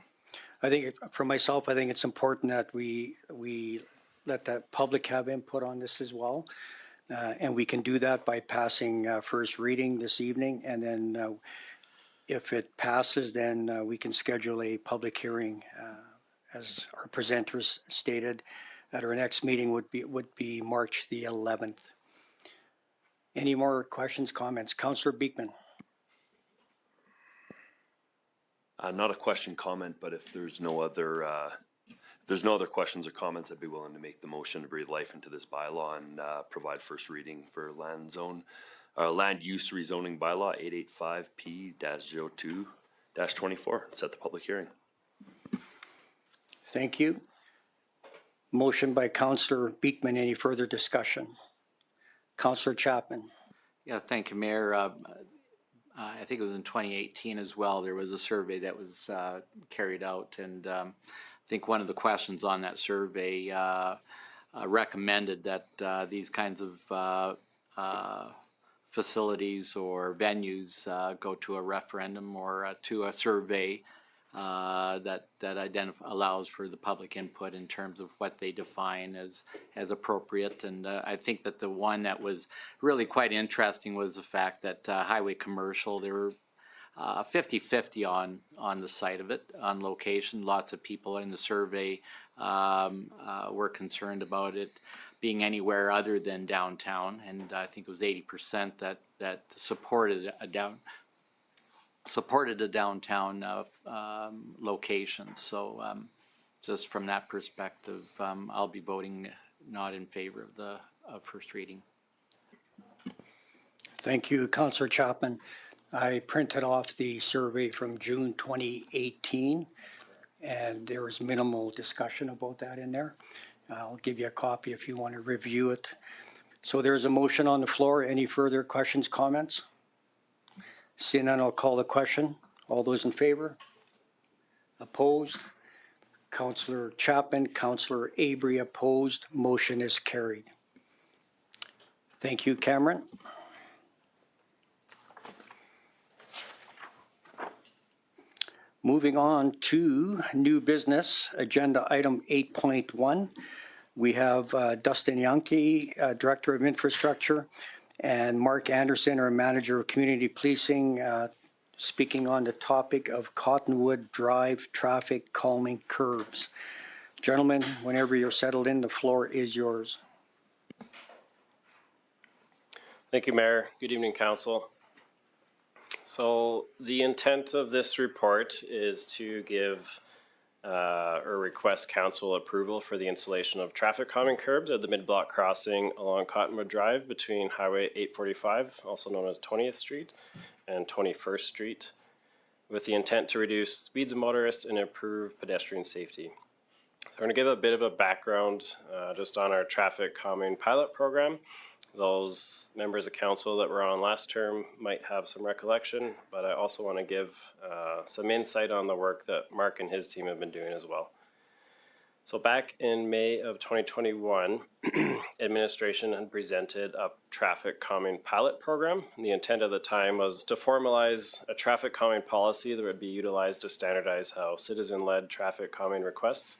I think, for myself, I think it's important that we let the public have input on this as well. And we can do that by passing first reading this evening. And then if it passes, then we can schedule a public hearing, as our presenters stated, at our next meeting would be March the 11th. Any more questions, comments? Councillor Beekman. Not a question, comment, but if there's no other there's no other questions or comments, I'd be willing to make the motion to breathe life into this bylaw and provide first reading for land use rezoning bylaw 885P-02-24. Set the public hearing. Thank you. Motion by Councillor Beekman. Any further discussion? Councillor Chapman. Yeah, thank you, Mayor. I think it was in 2018 as well, there was a survey that was carried out, and I think one of the questions on that survey recommended that these kinds of facilities or venues go to a referendum or to a survey that allows for the public input in terms of what they define as appropriate. And I think that the one that was really quite interesting was the fact that highway commercial, there were 50-50 on the site of it, on location. Lots of people in the survey were concerned about it being anywhere other than downtown, and I think it was 80% that supported a downtown location. So just from that perspective, I'll be voting not in favor of the first reading. Thank you, Councillor Chapman. I printed off the survey from June 2018, and there was minimal discussion about that in there. I'll give you a copy if you want to review it. So there's a motion on the floor. Any further questions, comments? Seeing none, I'll call the question. All those in favor? Opposed? Councillor Chapman, Councillor Avery opposed. Motion is carried. Thank you, Cameron. Moving on to new business, agenda item 8.1. We have Dustin Yankee, Director of Infrastructure, and Mark Anderson, our Manager of Community Policing, speaking on the topic of Cottonwood Drive traffic calming curbs. Gentlemen, whenever you're settled in, the floor is yours. Thank you, Mayor. Good evening, Council. So the intent of this report is to give or request Council approval for the installation of traffic calming curbs at the mid-block crossing along Cottonwood Drive between Highway 845, also known as 20th Street, and 21st Street, with the intent to reduce speeds of motorists and improve pedestrian safety. So I'm going to give a bit of a background just on our traffic calming pilot program. Those members of council that were on last term might have some recollection, but I also want to give some insight on the work that Mark and his team have been doing as well. So back in May of 2021, administration had presented a traffic calming pilot program. And the intent at the time was to formalize a traffic calming policy that would be utilized to standardize how citizen-led traffic calming requests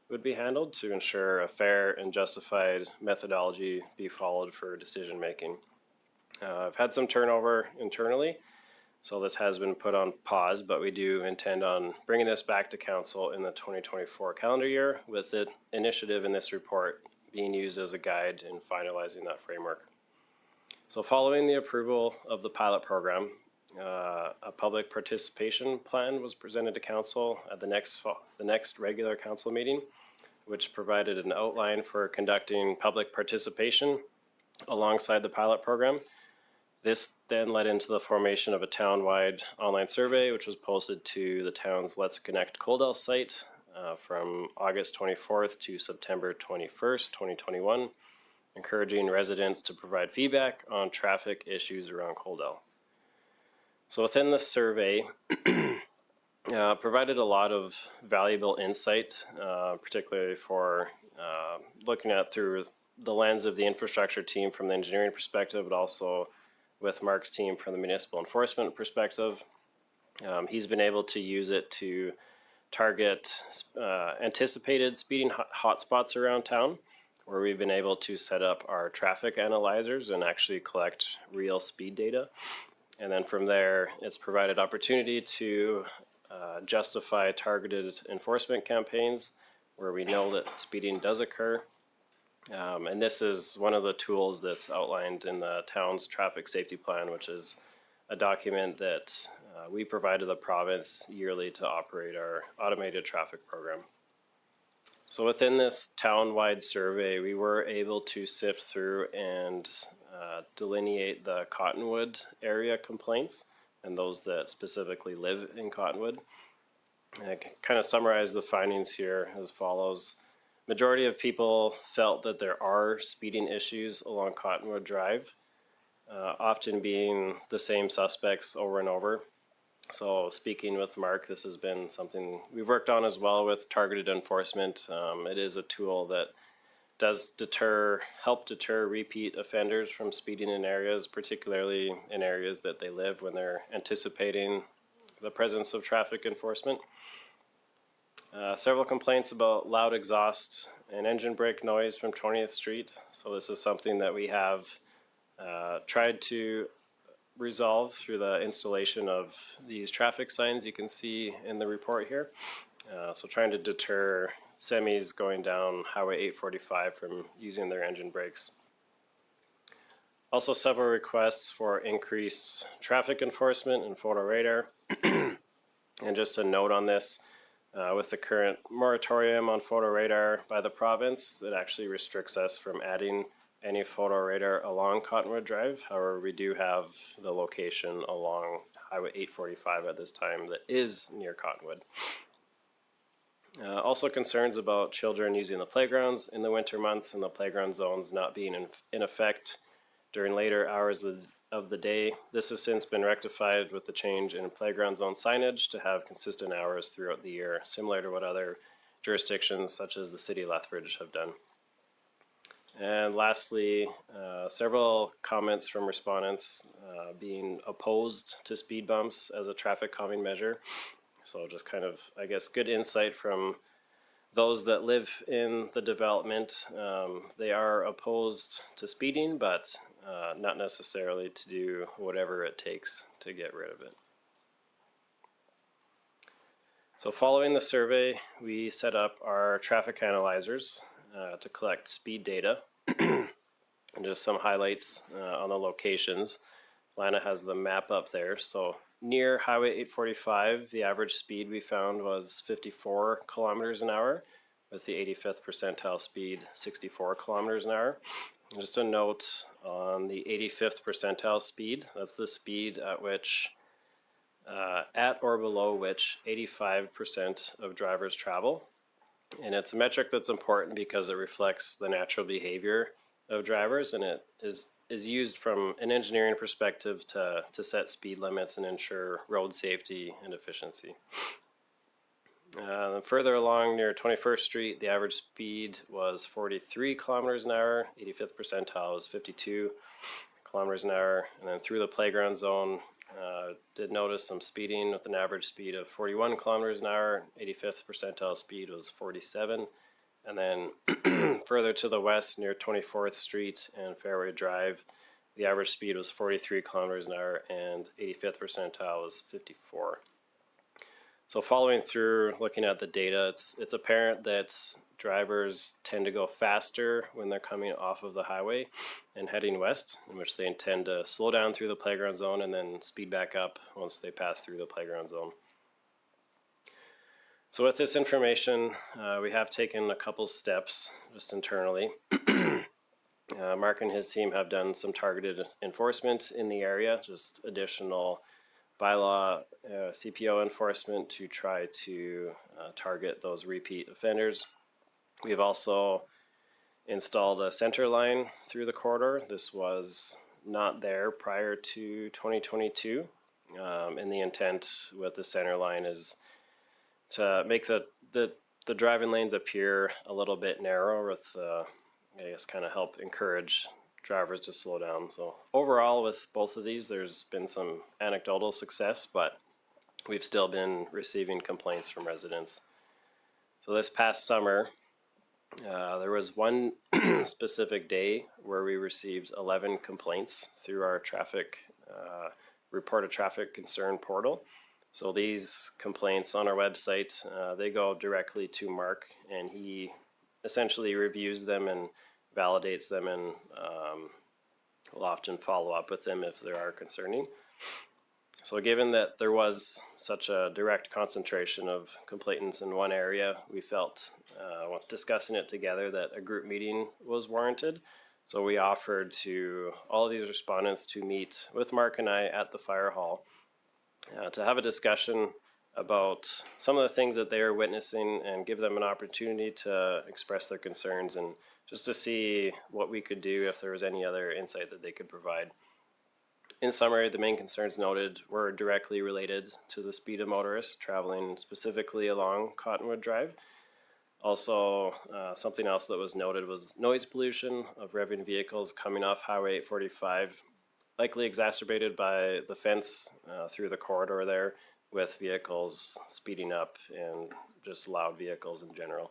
would be handled to ensure a fair and justified methodology be followed for decision making. I've had some turnover internally, so this has been put on pause, but we do intend on bringing this back to council in the 2024 calendar year, with the initiative in this report being used as a guide in finalizing that framework. So following the approval of the pilot program, a public participation plan was presented to council at the next regular council meeting, which provided an outline for conducting public participation alongside the pilot program. This then led into the formation of a town-wide online survey, which was posted to the town's Let's Connect Coaldale site from August 24th to September 21st, 2021, encouraging residents to provide feedback on traffic issues around Coaldale. So within the survey, provided a lot of valuable insight, particularly for looking at through the lens of the infrastructure team from the engineering perspective, but also with Mark's team from the municipal enforcement perspective. He's been able to use it to target anticipated speeding hotspots around town, where we've been able to set up our traffic analyzers and actually collect real speed data. And then from there, it's provided opportunity to justify targeted enforcement campaigns where we know that speeding does occur. And this is one of the tools that's outlined in the town's traffic safety plan, which is a document that we provide to the province yearly to operate our automated traffic program. So within this town-wide survey, we were able to sift through and delineate the Cottonwood area complaints and those that specifically live in Cottonwood. I can kind of summarize the findings here as follows. Majority of people felt that there are speeding issues along Cottonwood Drive, often being the same suspects over and over. So speaking with Mark, this has been something we've worked on as well with targeted enforcement. It is a tool that does help deter repeat offenders from speeding in areas, particularly in areas that they live when they're anticipating the presence of traffic enforcement. Several complaints about loud exhaust and engine brake noise from 20th Street. So this is something that we have tried to resolve through the installation of these traffic signs you can see in the report here. So trying to deter semis going down Highway 845 from using their engine brakes. Also several requests for increased traffic enforcement and photo radar. And just a note on this, with the current moratorium on photo radar by the province, it actually restricts us from adding any photo radar along Cottonwood Drive. However, we do have the location along Highway 845 at this time that is near Cottonwood. Also concerns about children using the playgrounds in the winter months and the playground zones not being in effect during later hours of the day. This has since been rectified with the change in playground zone signage to have consistent hours throughout the year, similar to what other jurisdictions such as the city of Lethbridge have done. And lastly, several comments from respondents being opposed to speed bumps as a traffic calming measure. So just kind of, I guess, good insight from those that live in the development. They are opposed to speeding, but not necessarily to do whatever it takes to get rid of it. So following the survey, we set up our traffic analyzers to collect speed data and just some highlights on the locations. Lana has the map up there. So near Highway 845, the average speed we found was 54 kilometers an hour, with the 85th percentile speed 64 kilometers an hour. And just a note on the 85th percentile speed, that's the speed at which, at or below which 85% of drivers travel. And it's a metric that's important because it reflects the natural behavior of drivers, and it is used from an engineering perspective to set speed limits and ensure road safety and efficiency. Further along near 21st Street, the average speed was 43 kilometers an hour, 85th percentile was 52 kilometers an hour, and then through the playground zone, did notice some speeding with an average speed of 41 kilometers an hour, 85th percentile speed was 47, and then further to the west near 24th Street and Fairway Drive, the average speed was 43 kilometers an hour and 85th percentile was 54. So following through, looking at the data, it's apparent that drivers tend to go faster when they're coming off of the highway and heading west, in which they intend to slow down through the playground zone and then speed back up once they pass through the playground zone. So with this information, we have taken a couple steps just internally. Mark and his team have done some targeted enforcement in the area, just additional bylaw CPO enforcement to try to target those repeat offenders. We've also installed a center line through the corridor. This was not there prior to 2022. And the intent with the center line is to make the driving lanes appear a little bit narrower with, I guess, kind of help encourage drivers to slow down. So overall with both of these, there's been some anecdotal success, but we've still been receiving complaints from residents. So this past summer, there was one specific day where we received 11 complaints through our traffic report a traffic concern portal. So these complaints on our website, they go directly to Mark, and he essentially reviews them and validates them, and will often follow up with them if they are concerning. So given that there was such a direct concentration of complainants in one area, we felt, when discussing it together, that a group meeting was warranted. So we offered to all of these respondents to meet with Mark and I at the fire hall to have a discussion about some of the things that they are witnessing and give them an opportunity to express their concerns and just to see what we could do if there was any other insight that they could provide. In summary, the main concerns noted were directly related to the speed of motorists traveling specifically along Cottonwood Drive. Also, something else that was noted was noise pollution of revving vehicles coming off Highway 845, likely exacerbated by the fence through the corridor there with vehicles speeding up and just loud vehicles in general.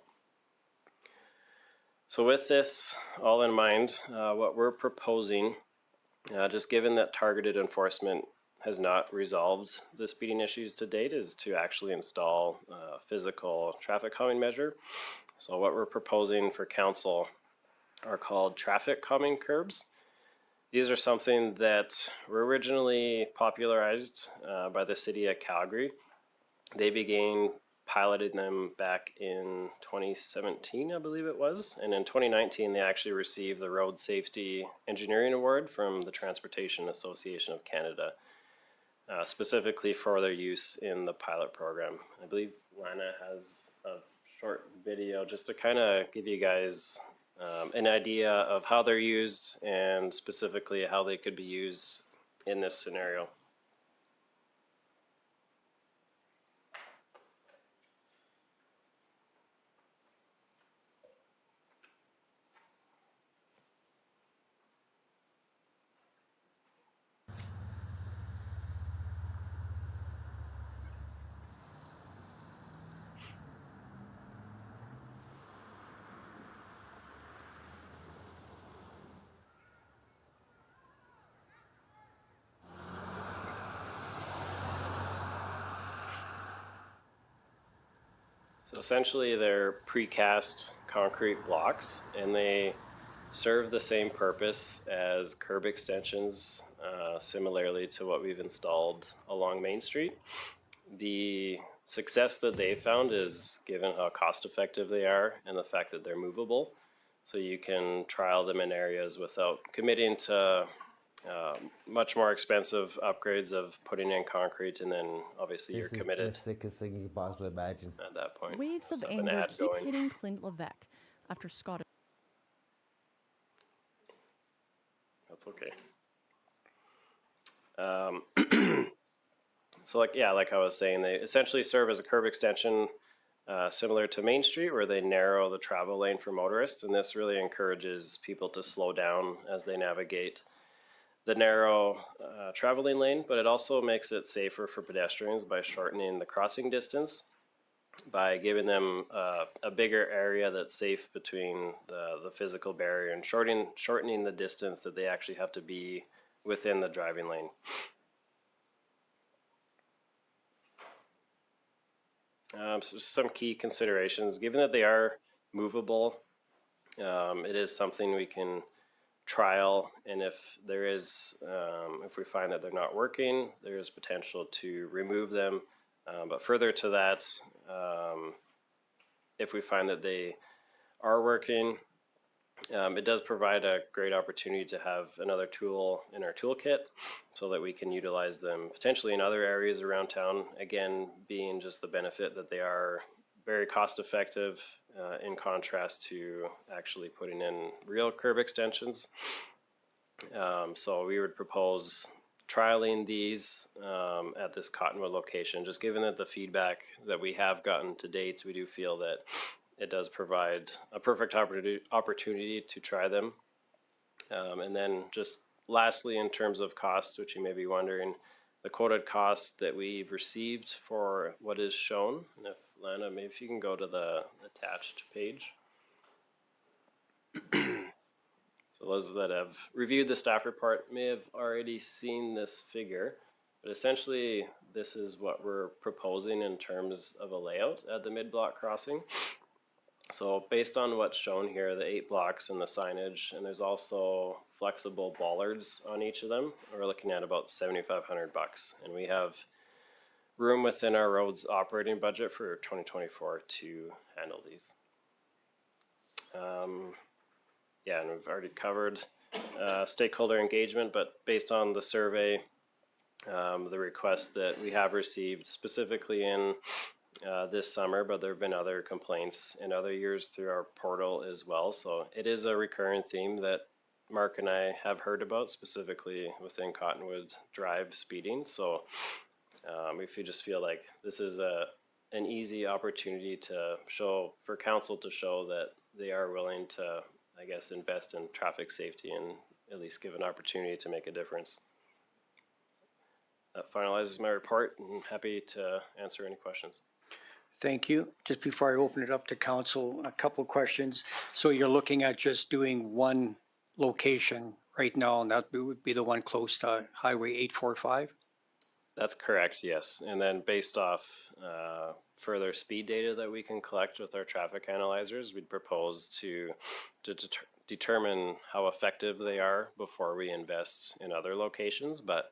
So with this all in mind, what we're proposing, just given that targeted enforcement has not resolved the speeding issues to date, is to actually install a physical traffic calming measure. So what we're proposing for council are called traffic calming curbs. These are something that were originally popularized by the city of Calgary. They began piloting them back in 2017, I believe it was. And in 2019, they actually received the Road Safety Engineering Award from the Transportation Association of Canada, specifically for their use in the pilot program. I believe Lana has a short video just to kind of give you guys an idea of how they're used and specifically how they could be used in this scenario. So essentially they're precast concrete blocks and they serve the same purpose as curb extensions, similarly to what we've installed along Main Street. The success that they found is given how cost effective they are and the fact that they're movable. So you can trial them in areas without committing to much more expensive upgrades of putting in concrete, and then obviously you're committed This is the sickest thing you could possibly imagine. at that point. Waves of Let's have an anger ad keep going. hitting Clint Levesque after Scott. That's okay. So like I was saying, they essentially serve as a curb extension similar to Main Street, where they narrow the travel lane for motorists, and this really encourages people to slow down as they navigate the narrow traveling lane, but it also makes it safer for pedestrians by shortening the crossing distance, by giving them a bigger area that's safe between the physical barrier and shortening the distance that they actually have to be within the driving lane. So some key considerations, given that they are movable, it is something we can trial, and if there is, if we find that they're not working, there is potential to remove them. But further to that, if we find that they are working, it does provide a great opportunity to have another tool in our toolkit so that we can utilize them potentially in other areas around town, again, being just the benefit that they are very cost effective in contrast to actually putting in real curb extensions. So we would propose trialing these at this Cottonwood location. Just given that the feedback that we have gotten to date, we do feel that it does provide a perfect opportunity to try them. And then just lastly, in terms of cost, which you may be wondering, the quoted cost that we've received for what is shown, and if Lana, maybe if you can go to the attached page. So those that have reviewed the staff report may have already seen this figure, but essentially this is what we're proposing in terms of a layout at the mid-block crossing. So based on what's shown here, the 8 blocks and the signage, and there's also flexible bollards on each of them, we're looking at about $7,500, and we have room within our roads operating budget for 2024 to handle these. Yeah, and we've already covered stakeholder engagement, but based on the survey, the request that we have received specifically in this summer, but there have been other complaints in other years through our portal as well. So it is a recurring theme that Mark and I have heard about, specifically within Cottonwood Drive speeding. So if you just feel like this is an easy opportunity to show, for council to show that they are willing to, I guess, invest in traffic safety and at least give an opportunity to make a difference. That finalizes my report, and I'm happy to answer any questions. Thank you. Just before I open it up to council, a couple of questions. So you're looking at just doing one location right now, and that would be the one close to Highway 845? That's correct, yes. And then based off further speed data that we can collect with our traffic analyzers, we'd propose to determine how effective they are before we invest in other locations. But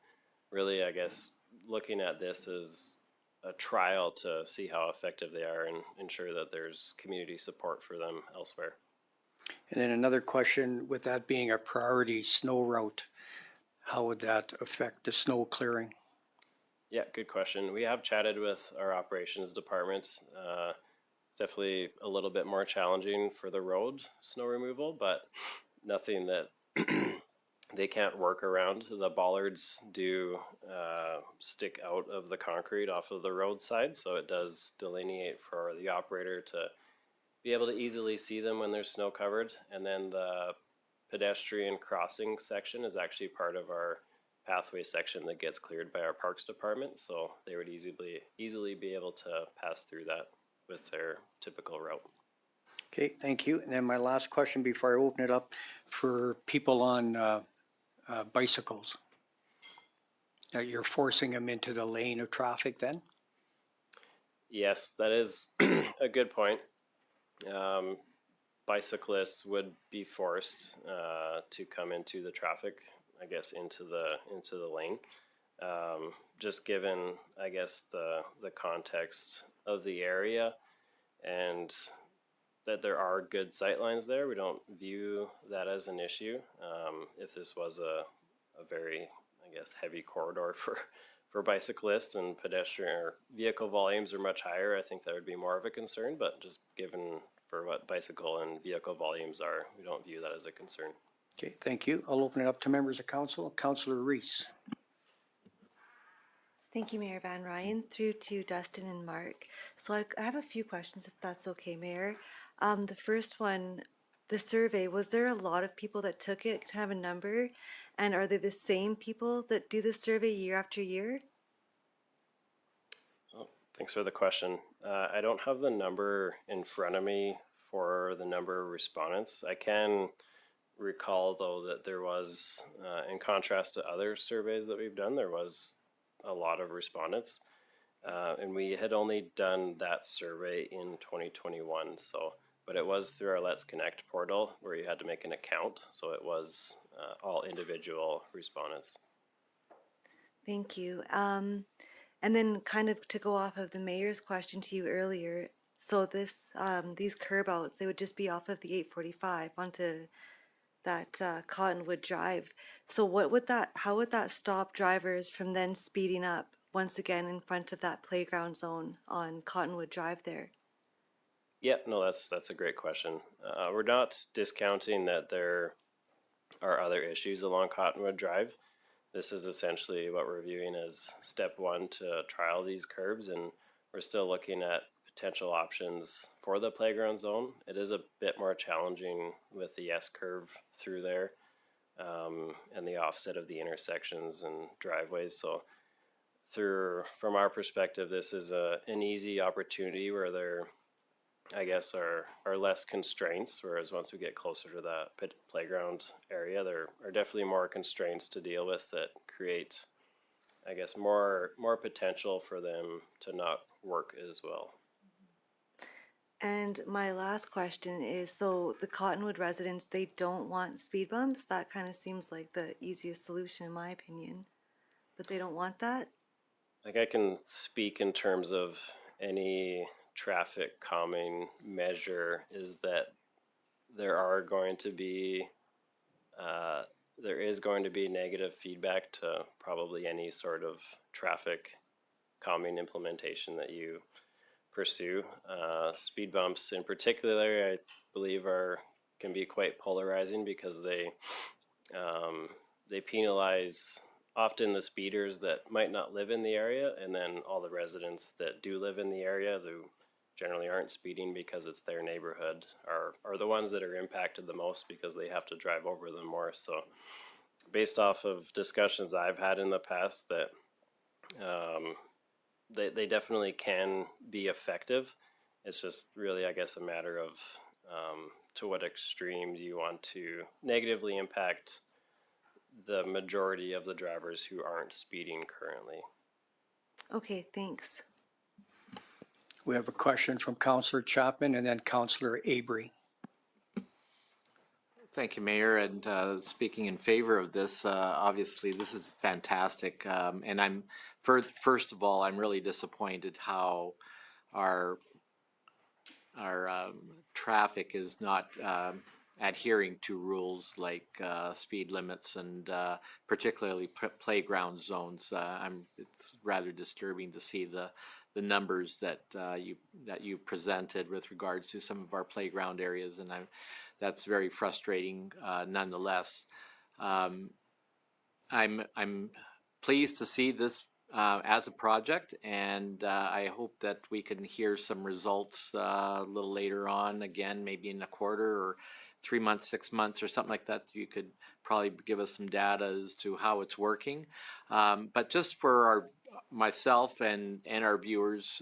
really, I guess, looking at this as a trial to see how effective they are and ensure that there's community support for them elsewhere. And then another question, with that being a priority snow route, how would that affect the snow clearing? Yeah, good question. We have chatted with our operations department. It's definitely a little bit more challenging for the road snow removal, but nothing that they can't work around. The bollards do stick out of the concrete off of the roadside, so it does delineate for the operator to be able to easily see them when they're snow covered. And then the pedestrian crossing section is actually part of our pathway section that gets cleared by our parks department, so they would easily be able to pass through that with their typical route. Okay, thank you. And then my last question before I open it up for people on bicycles. You're forcing them into the lane of traffic then? Yes, that is a good point. Bicyclists would be forced to come into the traffic, I guess, into the lane. Just given, I guess, the context of the area and that there are good sightlines there, we don't view that as an issue. If this was a very, I guess, heavy corridor for bicyclists and pedestrian or vehicle volumes are much higher, I think that would be more of a concern. But just given for what bicycle and vehicle volumes are, we don't view that as a concern. Okay, thank you. I'll open it up to members of council. Councillor Reese. Thank you, Mayor Van Rijn, through to Dustin and Mark. So I have a few questions, if that's okay, Mayor. The first one, the survey, was there a lot of people that took it? Can I have a number? And are they the same people that do the survey year after year? Well, thanks for the question. I don't have the number in front of me for the number of respondents. I can recall, though, that there was, in contrast to other surveys that we've done, there was a lot of respondents. And we had only done that survey in 2021. So, but it was through our Let's Connect portal where you had to make an account. So it was all individual respondents. Thank you. And then kind of to go off of the mayor's question to you earlier, so this these curb outs, they would just be off of the 845 onto that Cottonwood Drive. So how would that stop drivers from then speeding up once again in front of that playground zone on Cottonwood Drive there? Yeah, no, that's a great question. We're not discounting that there are other issues along Cottonwood Drive. This is essentially what we're viewing as step one to trial these curbs, and we're still looking at potential options for the playground zone. It is a bit more challenging with the S-curve through there and the offset of the intersections and driveways. So from our perspective, this is an easy opportunity where there, I guess, are less constraints, whereas once we get closer to the playground area, there are definitely more constraints to deal with that create, I guess, more potential for them to not work as well. And my last question is, so the Cottonwood residents, they don't want speed bumps? That kind of seems like the easiest solution in my opinion. But they don't want that? Like I can speak in terms of any traffic calming measure is that there are going to be there is going to be negative feedback to probably any sort of traffic calming implementation that you pursue. Speed bumps in particular, I believe, can be quite polarizing because they penalize often the speeders that might not live in the area, and then all the residents that do live in the area who generally aren't speeding because it's their neighborhood are the ones that are impacted the most because they have to drive over them more. So based off of discussions I've had in the past, that they definitely can be effective. It's just really, I guess, a matter of to what extreme do you want to negatively impact the majority of the drivers who aren't speeding currently. Okay, thanks. We have a question from Councillor Chapman and then Councillor Avery. Thank you, Mayor, and speaking in favor of this, obviously this is fantastic, and first of all, I'm really disappointed how our traffic is not adhering to rules like speed limits and particularly playground zones. It's rather disturbing to see the numbers that you presented with regards to some of our playground areas, and that's very frustrating nonetheless. I'm pleased to see this as a project, and I hope that we can hear some results a little later on, again, maybe in a quarter or 3 months, 6 months, or something like that. You could probably give us some data as to how it's working. But just for myself and our viewers,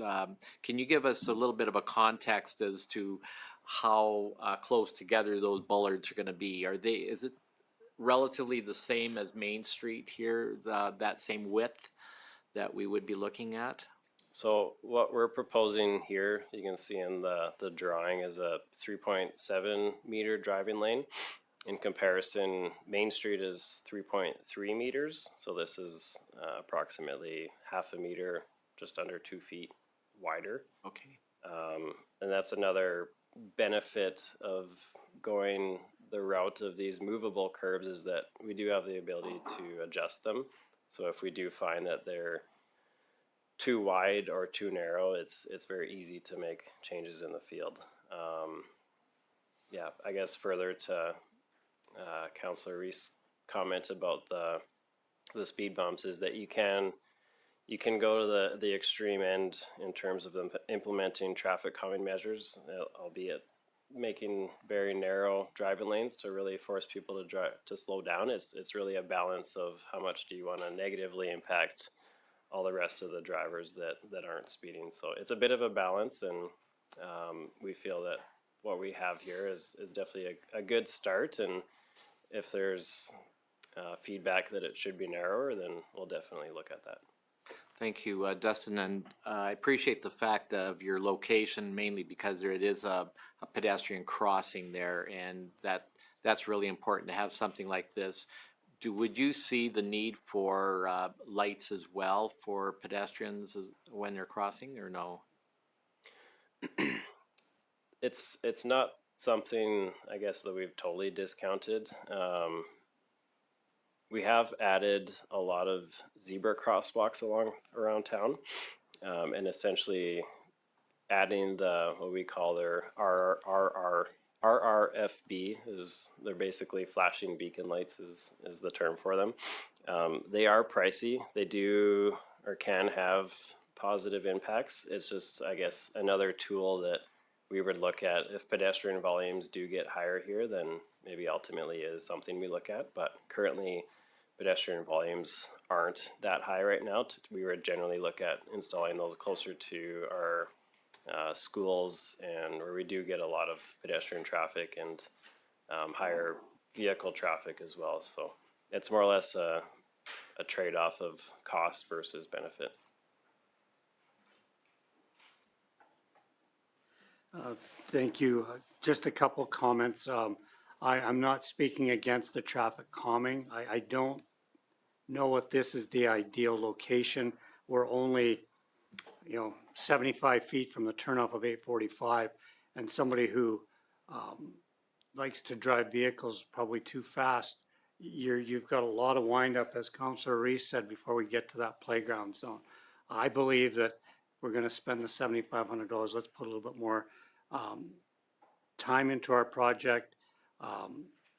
can you give us a little bit of a context as to how close together those bollards are going to be? Is it relatively the same as Main Street here, that same width that we would be looking at? So what we're proposing here, you can see in the drawing, is a 3.7 meter driving lane. In comparison, Main Street is 3.3 meters. So this is approximately half a meter, just under 2 feet wider. Okay. And that's another benefit of going the route of these movable curbs, is that we do have the ability to adjust them. So if we do find that they're too wide or too narrow, it's very easy to make changes in the field. Yeah, I guess further to Councillor Reese' comment about the speed bumps is that you can go to the extreme end in terms of implementing traffic calming measures, albeit making very narrow driving lanes to really force people to slow down. It's really a balance of how much do you want to negatively impact all the rest of the drivers that aren't speeding. So it's a bit of a balance, and we feel that what we have here is definitely a good start. And if there's feedback that it should be narrower, then we'll definitely look at that. Thank you, Dustin, and I appreciate the fact of your location, mainly because it is a pedestrian crossing there, and that's really important to have something like this. Would you see the need for lights as well for pedestrians when they're crossing, or no? It's not something, I guess, that we've totally discounted. We have added a lot of zebra crosswalks around town, and essentially adding what we call their RRFB they're basically flashing beacon lights is the term for them. They are pricey. They do or can have positive impacts. It's just, I guess, another tool that we would look at if pedestrian volumes do get higher here, then maybe ultimately is something we look at. But currently, pedestrian volumes aren't that high right now. We would generally look at installing those closer to our schools, and where we do get a lot of pedestrian traffic and higher vehicle traffic as well. So it's more or less a trade-off of cost versus benefit. Thank you. Just a couple comments. I'm not speaking against the traffic calming. I don't know if this is the ideal location. We're only, 75 feet from the turnoff of 845, and somebody who likes to drive vehicles probably too fast, you've got a lot of windup, as Councillor Reese said, before we get to that playground zone. I believe that we're gonna spend the $7,500. Let's put a little bit more time into our project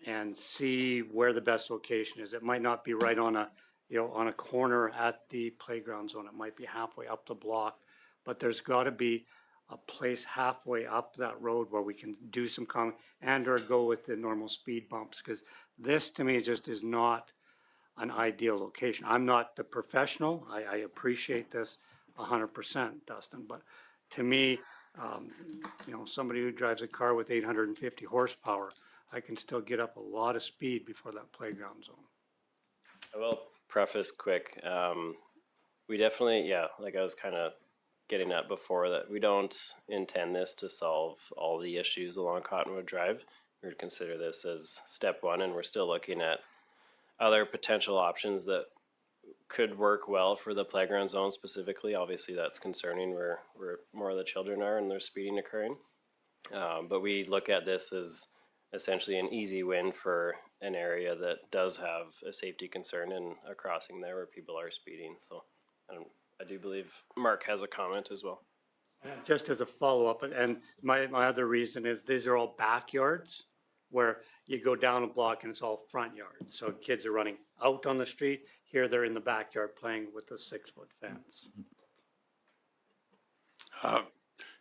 and see where the best location is. It might not be right on a corner at the playground zone. It might be halfway up the block, but there's gotta be a place halfway up that road where we can do some and or go with the normal speed bumps, because this to me just is not an ideal location. I'm not the professional. I appreciate this 100%, Dustin, but to me, somebody who drives a car with 850 horsepower, I can still get up a lot of speed before that playground zone. I will preface quick. We definitely, like I was kind of getting at before, that we don't intend this to solve all the issues along Cottonwood Drive. We would consider this as step one, and we're still looking at other potential options that could work well for the playground zone specifically. Obviously, that's concerning where more of the children are and there's speeding occurring. But we look at this as essentially an easy win for an area that does have a safety concern and a crossing there where people are speeding. So I do believe Mark has a comment as well. Just as a follow-up, and my other reason is these are all backyards where you go down a block and it's all front yards. So kids are running out on the street. Here they're in the backyard playing with a 6-foot fence.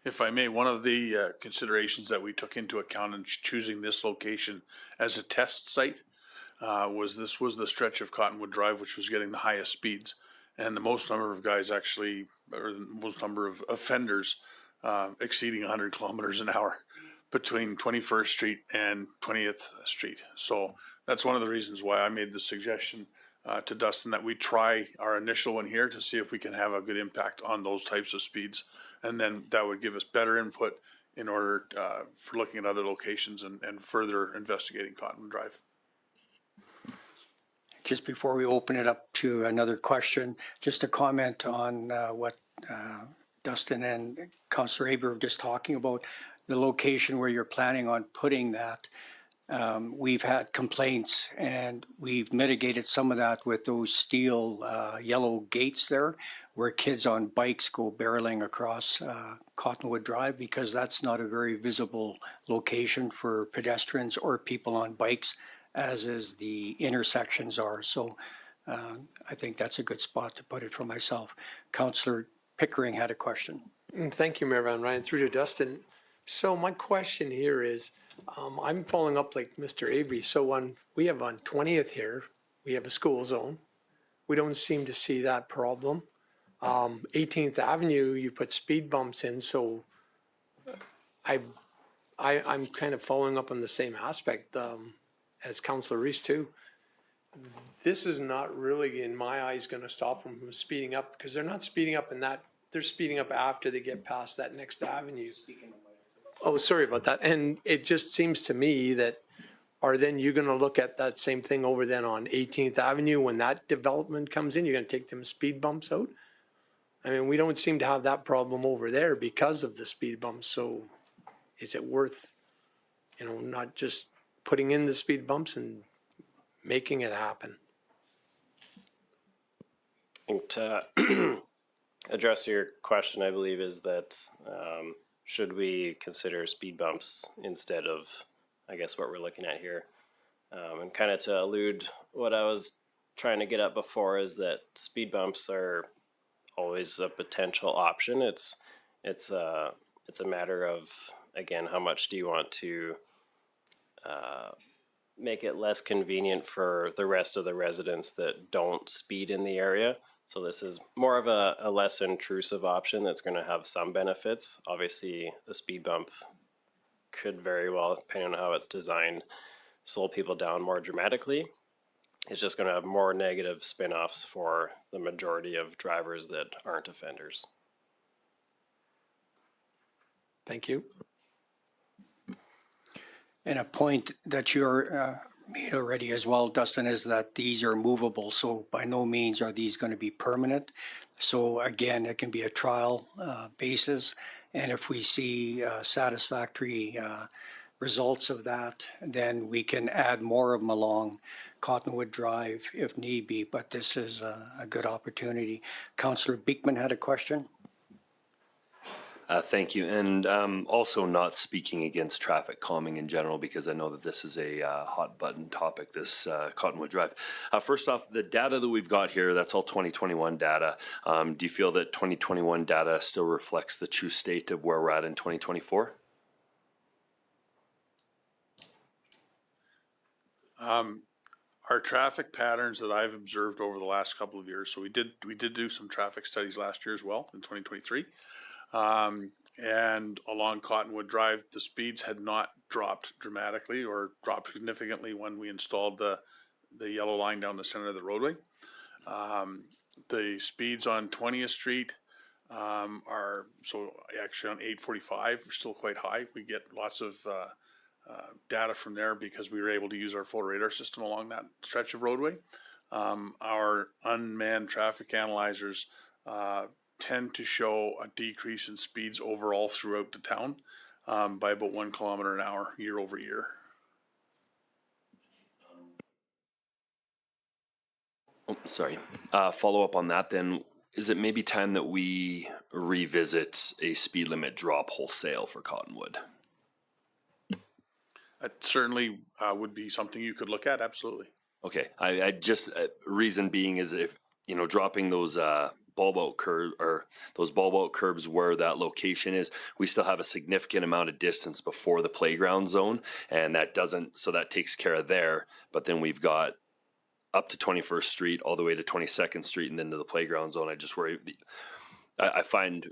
If I may, one of the considerations that we took into account in choosing this location as a test site was the stretch of Cottonwood Drive, which was getting the highest speeds. And the most number of guys actually, or the most number of offenders exceeding 100 kilometers an hour between 21st Street and 20th Street. So that's one of the reasons why I made the suggestion to Dustin that we try our initial one here to see if we can have a good impact on those types of speeds. And then that would give us better input in order for looking at other locations and further investigating Cottonwood Drive. Just before we open it up to another question, just a comment on what Dustin and Councillor Aber were just talking about, the location where you're planning on putting that. We've had complaints and we've mitigated some of that with those steel yellow gates there where kids on bikes go barreling across Cottonwood Drive, because that's not a very visible location for pedestrians or people on bikes, as is the intersections are. So I think that's a good spot to put it for myself. Councillor Pickering had a question. Thank you, Mayor Van Rijn. Through to Dustin. So my question here is, I'm following up like Mr. Avery. So we have on 20th here, we have a school zone. We don't seem to see that problem. 18th Avenue, you put speed bumps in. So I'm kind of following up on the same aspect as Councillor Reese too. This is not really, in my eyes, going to stop them from speeding up, because they're not speeding up in that. They're speeding up after they get past that next avenue. Oh, sorry about that. And it just seems to me that, are then you going to look at that same thing over then on 18th Avenue when that development comes in? You're going to take them speed bumps out? I mean, we don't seem to have that problem over there because of the speed bumps. So is it worth, not just putting in the speed bumps and making it happen? And to address your question, I believe, is that should we consider speed bumps instead of, I guess, what we're looking at here? And kind of to elude what I was trying to get at before, is that speed bumps are always a potential option. It's a matter of, again, how much do you want to make it less convenient for the rest of the residents that don't speed in the area. So this is more of a less intrusive option that's going to have some benefits. Obviously, a speed bump could very well, depending on how it's designed, slow people down more dramatically. It's just going to have more negative spin-offs for the majority of drivers that aren't offenders. Thank you. And a point that you're made already as well, Dustin, is that these are movable. So by no means are these going to be permanent. So again, it can be a trial basis. And if we see satisfactory results of that, then we can add more of them along Cottonwood Drive if need be. But this is a good opportunity. Councillor Beekman had a question. Thank you. And also not speaking against traffic calming in general, because I know that this is a hot button topic, this Cottonwood Drive. First off, the data that we've got here, that's all 2021 data. Do you feel that 2021 data still reflects the true state of where we're at in 2024? Our traffic patterns that I've observed over the last couple of years, so we did do some traffic studies last year as well in 2023. And along Cottonwood Drive, the speeds had not dropped dramatically or dropped significantly when we installed the yellow line down the center of the roadway. The speeds on 20th Street are, so actually on 845 are still quite high. We get lots of data from there because we were able to use our full radar system along that stretch of roadway. Our unmanned traffic analyzers tend to show a decrease in speeds overall throughout the town by about 1 kilometer an hour year over year. Oh, sorry. Follow up on that then. Is it maybe time that we revisit a speed limit drop wholesale for Cottonwood? It certainly would be something you could look at, absolutely. Okay, I just, reason being is if, dropping those bulb out curb or those bulb out curbs where that location is, we still have a significant amount of distance before the playground zone, and that doesn't, so that takes care of there. But then we've got up to 21st Street all the way to 22nd Street and then to the playground zone. I just worry, I find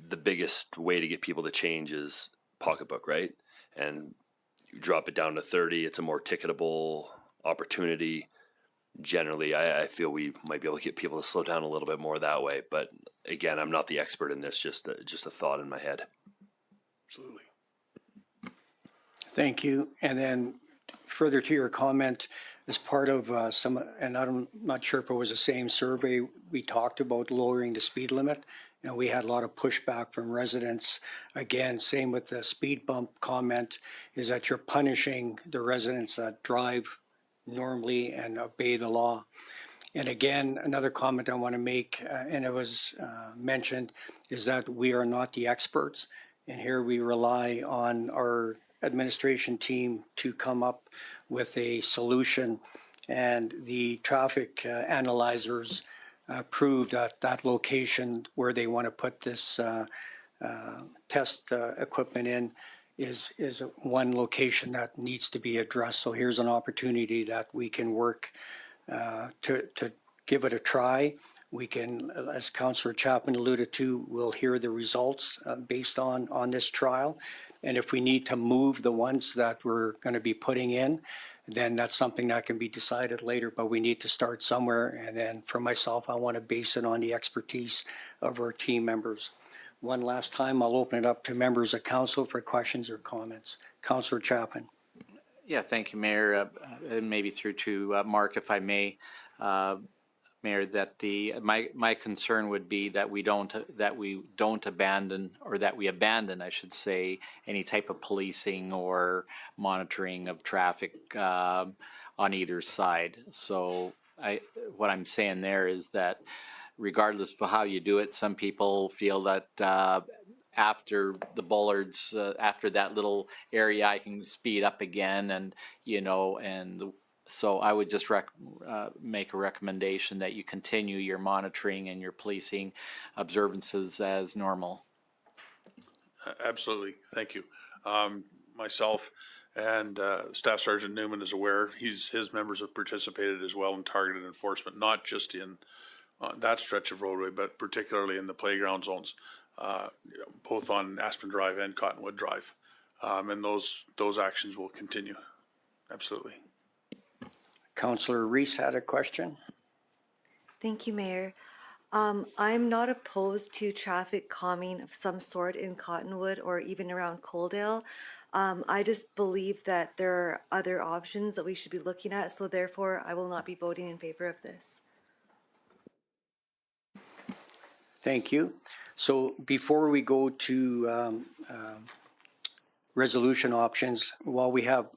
the biggest way to get people to change is pocketbook, right? And you drop it down to 30, it's a more ticketable opportunity. Generally, I feel we might be able to get people to slow down a little bit more that way. But again, I'm not the expert in this, just a thought in my head. Absolutely. Thank you. And then further to your comment, as part of and I'm not sure if it was the same survey, we talked about lowering the speed limit. And we had a lot of pushback from residents. Again, same with the speed bump comment, is that you're punishing the residents that drive normally and obey the law. And again, another comment I want to make, and it was mentioned, is that we are not the experts. And here we rely on our administration team to come up with a solution. And the traffic analyzers proved that that location where they want to put this test equipment in is one location that needs to be addressed. So here's an opportunity that we can work to give it a try. We can, as Councillor Chapman alluded to, we'll hear the results based on this trial. And if we need to move the ones that we're going to be putting in, then that's something that can be decided later, but we need to start somewhere. And then for myself, I want to base it on the expertise of our team members. One last time, I'll open it up to members of council for questions or comments. Councillor Chapman. Yeah, thank you, Mayor. And maybe through to Mark, if I may. Mayor, that my concern would be that we don't abandon, or that we abandon, I should say, any type of policing or monitoring of traffic on either side. So what I'm saying there is that regardless of how you do it, some people feel that after the bollards, after that little area, I can speed up again, and so I would just make a recommendation that you continue your monitoring and your policing observances as normal. Absolutely. Thank you. Myself and Staff Sergeant Numan is aware. His members have participated as well in targeted enforcement, not just in that stretch of roadway, but particularly in the playground zones, both on Aspen Drive and Cottonwood Drive. And those actions will continue. Absolutely. Councillor Reese had a question. Thank you, Mayor. I'm not opposed to traffic calming of some sort in Cottonwood or even around Coaldale. I just believe that there are other options that we should be looking at, so therefore I will not be voting in favor of this. Thank you. So before we go to resolution options, while we have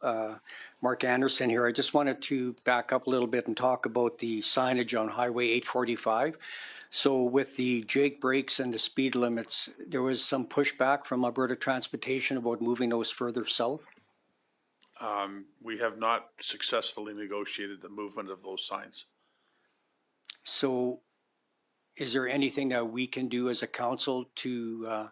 Mark Anderson here, I just wanted to back up a little bit and talk about the signage on Highway 845. So with the Jake breaks and the speed limits, there was some pushback from Alberta Transportation about moving those further south. We have not successfully negotiated the movement of those signs. So is there anything that we can do as a council to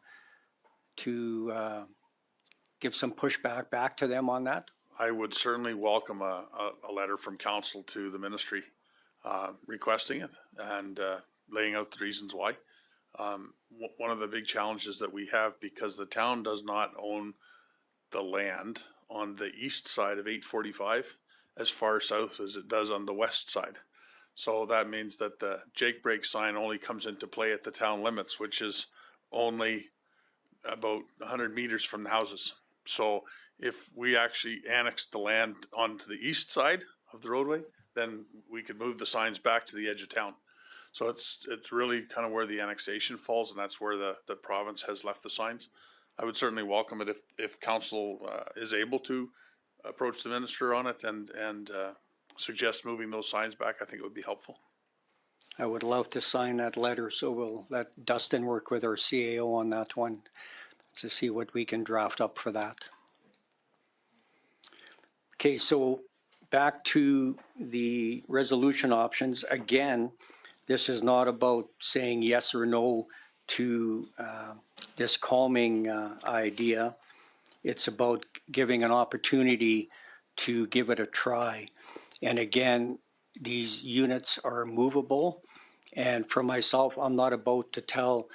give some pushback back to them on that? I would certainly welcome a letter from council to the ministry requesting it and laying out the reasons why. One of the big challenges that we have, because the town does not own the land on the east side of 845 as far south as it does on the west side. So that means that the Jake break sign only comes into play at the town limits, which is only about 100 meters from the houses. So if we actually annex the land onto the east side of the roadway, then we could move the signs back to the edge of town. So it's really kind of where the annexation falls, and that's where the province has left the signs. I would certainly welcome it if council is able to approach the minister on it and suggest moving those signs back. I think it would be helpful. I would love to sign that letter, so we'll let Dustin work with our CAO on that one to see what we can draft up for that. Okay, so back to the resolution options. Again, this is not about saying yes or no to this calming idea. It's about giving an opportunity to give it a try. And again, these units are movable. And for myself, I'm not about to tell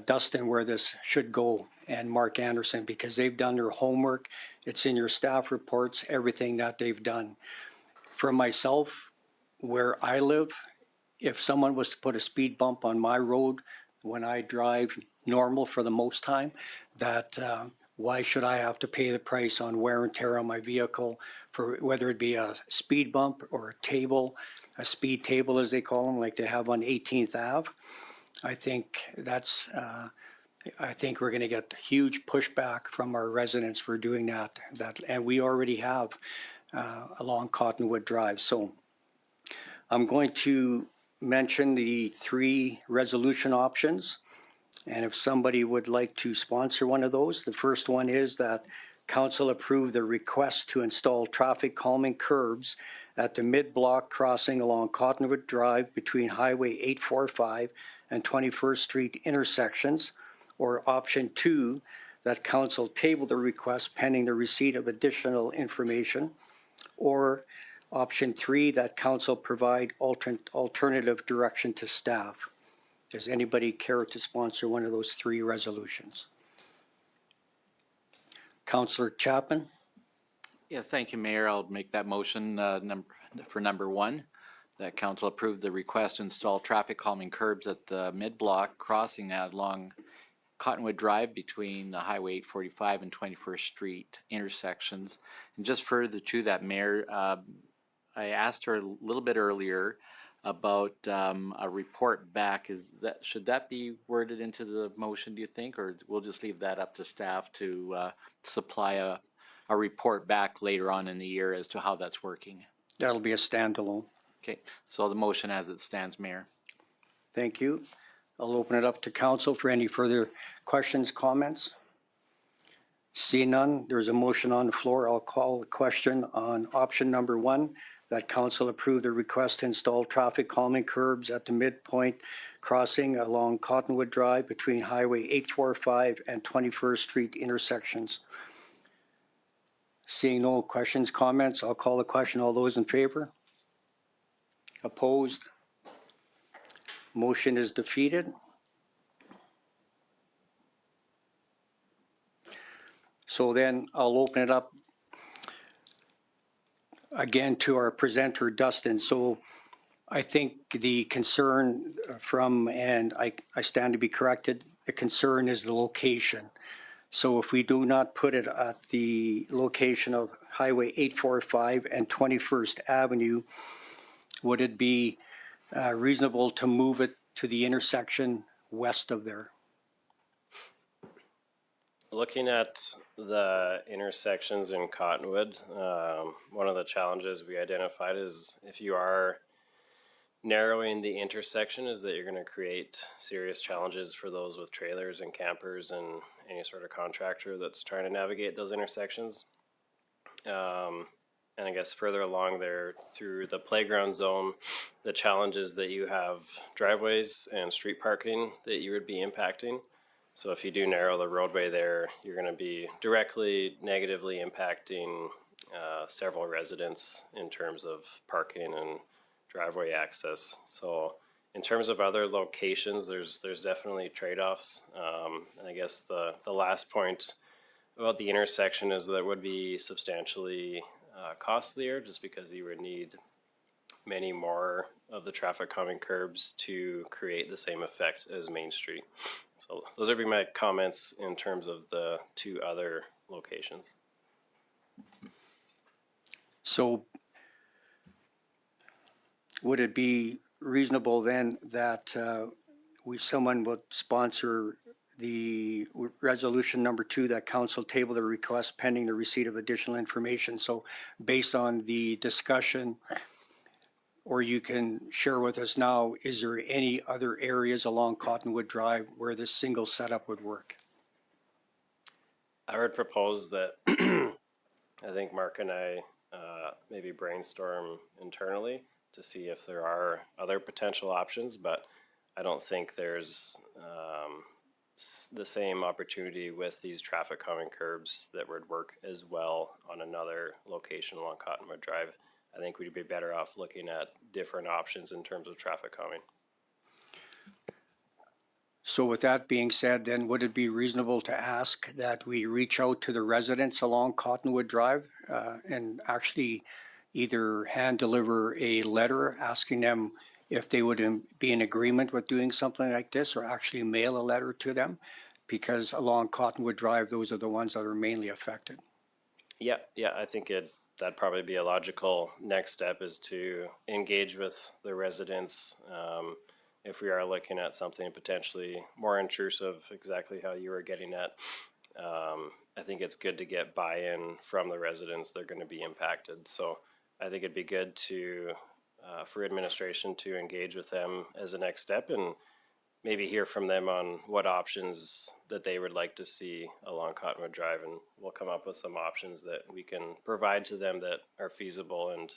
Dustin where this should go and Mark Anderson, because they've done their homework. It's in your staff reports, everything that they've done. For myself, where I live, if someone was to put a speed bump on my road when I drive normal for the most time, that why should I have to pay the price on wear and tear on my vehicle for whether it be a speed bump or a table, a speed table as they call them, like they have on 18th Ave. I think that's, I think we're going to get huge pushback from our residents for doing that, and we already have along Cottonwood Drive. So I'm going to mention the three resolution options. And if somebody would like to sponsor one of those, the first one is that council approve the request to install traffic calming curbs at the mid-block crossing along Cottonwood Drive between Highway 845 and 21st Street intersections. Or option two, that council table the request pending the receipt of additional information. Or option three, that council provide alternative direction to staff. Does anybody care to sponsor one of those three resolutions? Councillor Chapman? Yeah, thank you, Mayor. I'll make that motion for number one, that council approve the request to install traffic calming curbs at the mid-block crossing along Cottonwood Drive between the Highway 845 and 21st Street intersections. And just further to that, Mayor, I asked her a little bit earlier about a report back. Should that be worded into the motion, do you think, or we'll just leave that up to staff to supply a report back later on in the year as to how that's working? That'll be a standalone. Okay, so the motion as it stands, Mayor. Thank you. I'll open it up to council for any further questions, comments. See none, there's a motion on the floor. I'll call the question on option number one, that council approve the request to install traffic calming curbs at the midpoint crossing along Cottonwood Drive between Highway 845 and 21st Street intersections. Seeing no questions, comments, I'll call the question. All those in favor? Opposed? Motion is defeated. So then I'll open it up again to our presenter, Dustin. So I think the concern from, and I stand to be corrected, the concern is the location. So if we do not put it at the location of Highway 845 and 21st Avenue, would it be reasonable to move it to the intersection west of there? Looking at the intersections in Cottonwood, one of the challenges we identified is if you are narrowing the intersection is that you're going to create serious challenges for those with trailers and campers and any sort of contractor that's trying to navigate those intersections. And I guess further along there through the playground zone, the challenges that you have driveways and street parking that you would be impacting. So if you do narrow the roadway there, you're going to be directly negatively impacting several residents in terms of parking and driveway access. So in terms of other locations, there's definitely trade-offs. And I guess the last point about the intersection is that it would be substantially costlier just because you would need many more of the traffic calming curbs to create the same effect as Main Street. So those would be my comments in terms of the two other locations. So would it be reasonable then that someone would sponsor the resolution number 2 that council table the request pending the receipt of additional information? So based on the discussion, or you can share with us now, is there any other areas along Cottonwood Drive where this single setup would work? I would propose that I think Mark and I maybe brainstorm internally to see if there are other potential options, but I don't think there's the same opportunity with these traffic calming curbs that would work as well on another location along Cottonwood Drive. I think we'd be better off looking at different options in terms of traffic calming. So with that being said, then would it be reasonable to ask that we reach out to the residents along Cottonwood Drive and actually either hand deliver a letter asking them if they would be in agreement with doing something like this, or actually mail a letter to them? Because along Cottonwood Drive, those are the ones that are mainly affected. Yeah, I think that'd probably be a logical next step, is to engage with the residents. If we are looking at something potentially more intrusive, exactly how you were getting at, I think it's good to get buy-in from the residents. They're going to be impacted. So I think it'd be good to, for administration to engage with them as a next step and maybe hear from them on what options that they would like to see along Cottonwood Drive, and we'll come up with some options that we can provide to them that are feasible and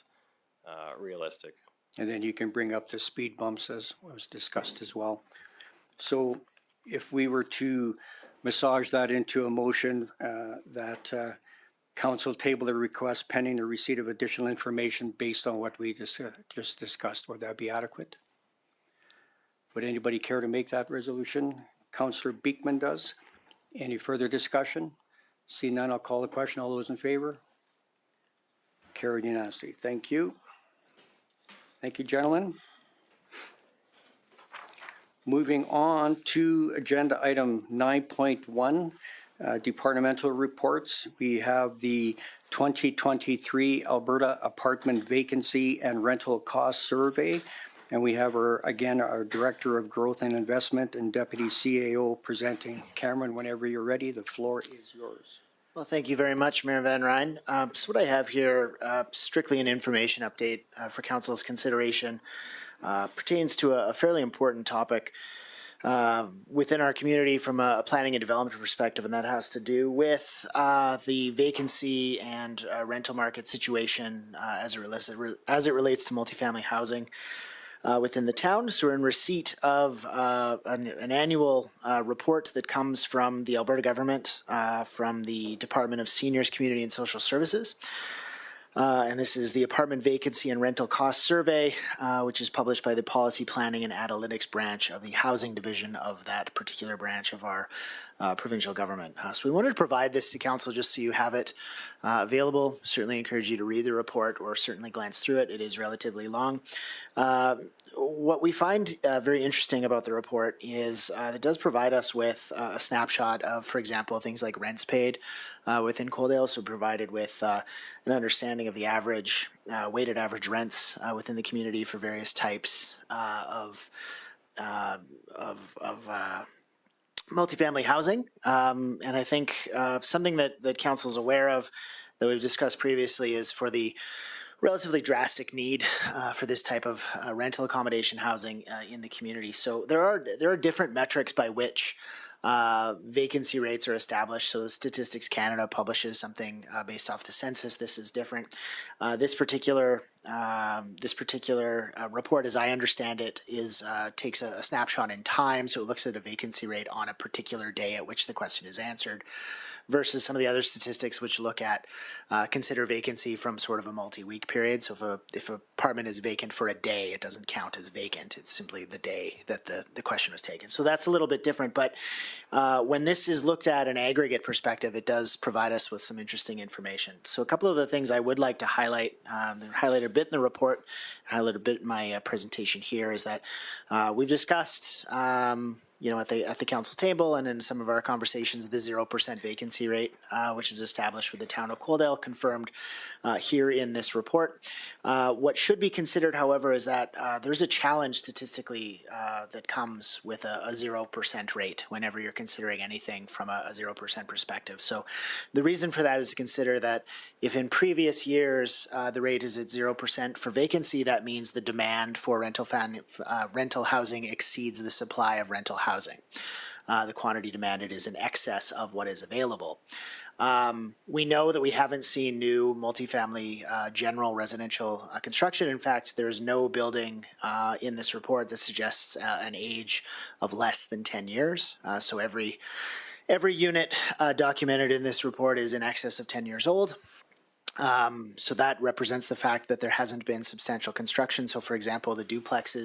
realistic. And then you can bring up the speed bumps as was discussed as well. So if we were to massage that into a motion that council table the request pending the receipt of additional information based on what we just discussed, would that be adequate? Would anybody care to make that resolution? Councillor Beekman does. Any further discussion? Seeing none, I'll call the question. All those in favor? Carried unanimously. Thank you. Thank you, gentlemen. Moving on to agenda item 9.1, departmental reports. We have the 2023 Alberta Apartment Vacancy and Rental Cost Survey. And we have our Director of Growth and Investment and Deputy CAO presenting. Cameron, whenever you're ready, the floor is yours. Well, thank you very much, Mayor Van Rijn. So what I have here, strictly an information update for Council's consideration, pertains to a fairly important topic within our community from a planning and development perspective, and that has to do with the vacancy and rental market situation as it relates to multifamily housing within the town. So we're in receipt of an annual report that comes from the Alberta government, from the Department of Seniors, Community and Social Services. And this is the Apartment Vacancy and Rental Cost Survey, which is published by the Policy Planning and Analytics branch of the Housing Division of that particular branch of our provincial government. So we wanted to provide this to council just so you have it available. Certainly encourage you to read the report or certainly glance through it. It is relatively long. What we find very interesting about the report is it does provide us with a snapshot of, for example, things like rents paid within Coaldale. So provided with an understanding of the average, weighted average rents within the community for various types of multifamily housing. And I think something that council's aware of that we've discussed previously is for the relatively drastic need for this type of rental accommodation housing in the community. So there are different metrics by which vacancy rates are established. So the Statistics Canada publishes something based off the census. This is different. This particular report, as I understand it, is takes a snapshot in time. So it looks at a vacancy rate on a particular day at which the question is answered, versus some of the other statistics which look at consider vacancy from sort of a multi-week period. So if an apartment is vacant for a day, it doesn't count as vacant. It's simply the day that the question was taken. So that's a little bit different. But when this is looked at an aggregate perspective, it does provide us with some interesting information. So a couple of the things I would like to highlight, highlight a bit in the report, highlight a bit in my presentation here, is that we've discussed at the council table and in some of our conversations, the 0% vacancy rate, which is established with the town of Coaldale, confirmed here in this report. What should be considered, however, is that there's a challenge statistically that comes with a 0% rate whenever you're considering anything from a 0% perspective. So the reason for that is to consider that if in previous years the rate is at 0% for vacancy, that means the demand for rental housing exceeds the supply of rental housing. The quantity demanded is in excess of what is available. We know that we haven't seen new multifamily general residential construction. In fact, there's no building in this report that suggests an age of less than 10 years. So every unit documented in this report is in excess of 10 years old. So that represents the fact that there hasn't been substantial construction. So for example, the duplex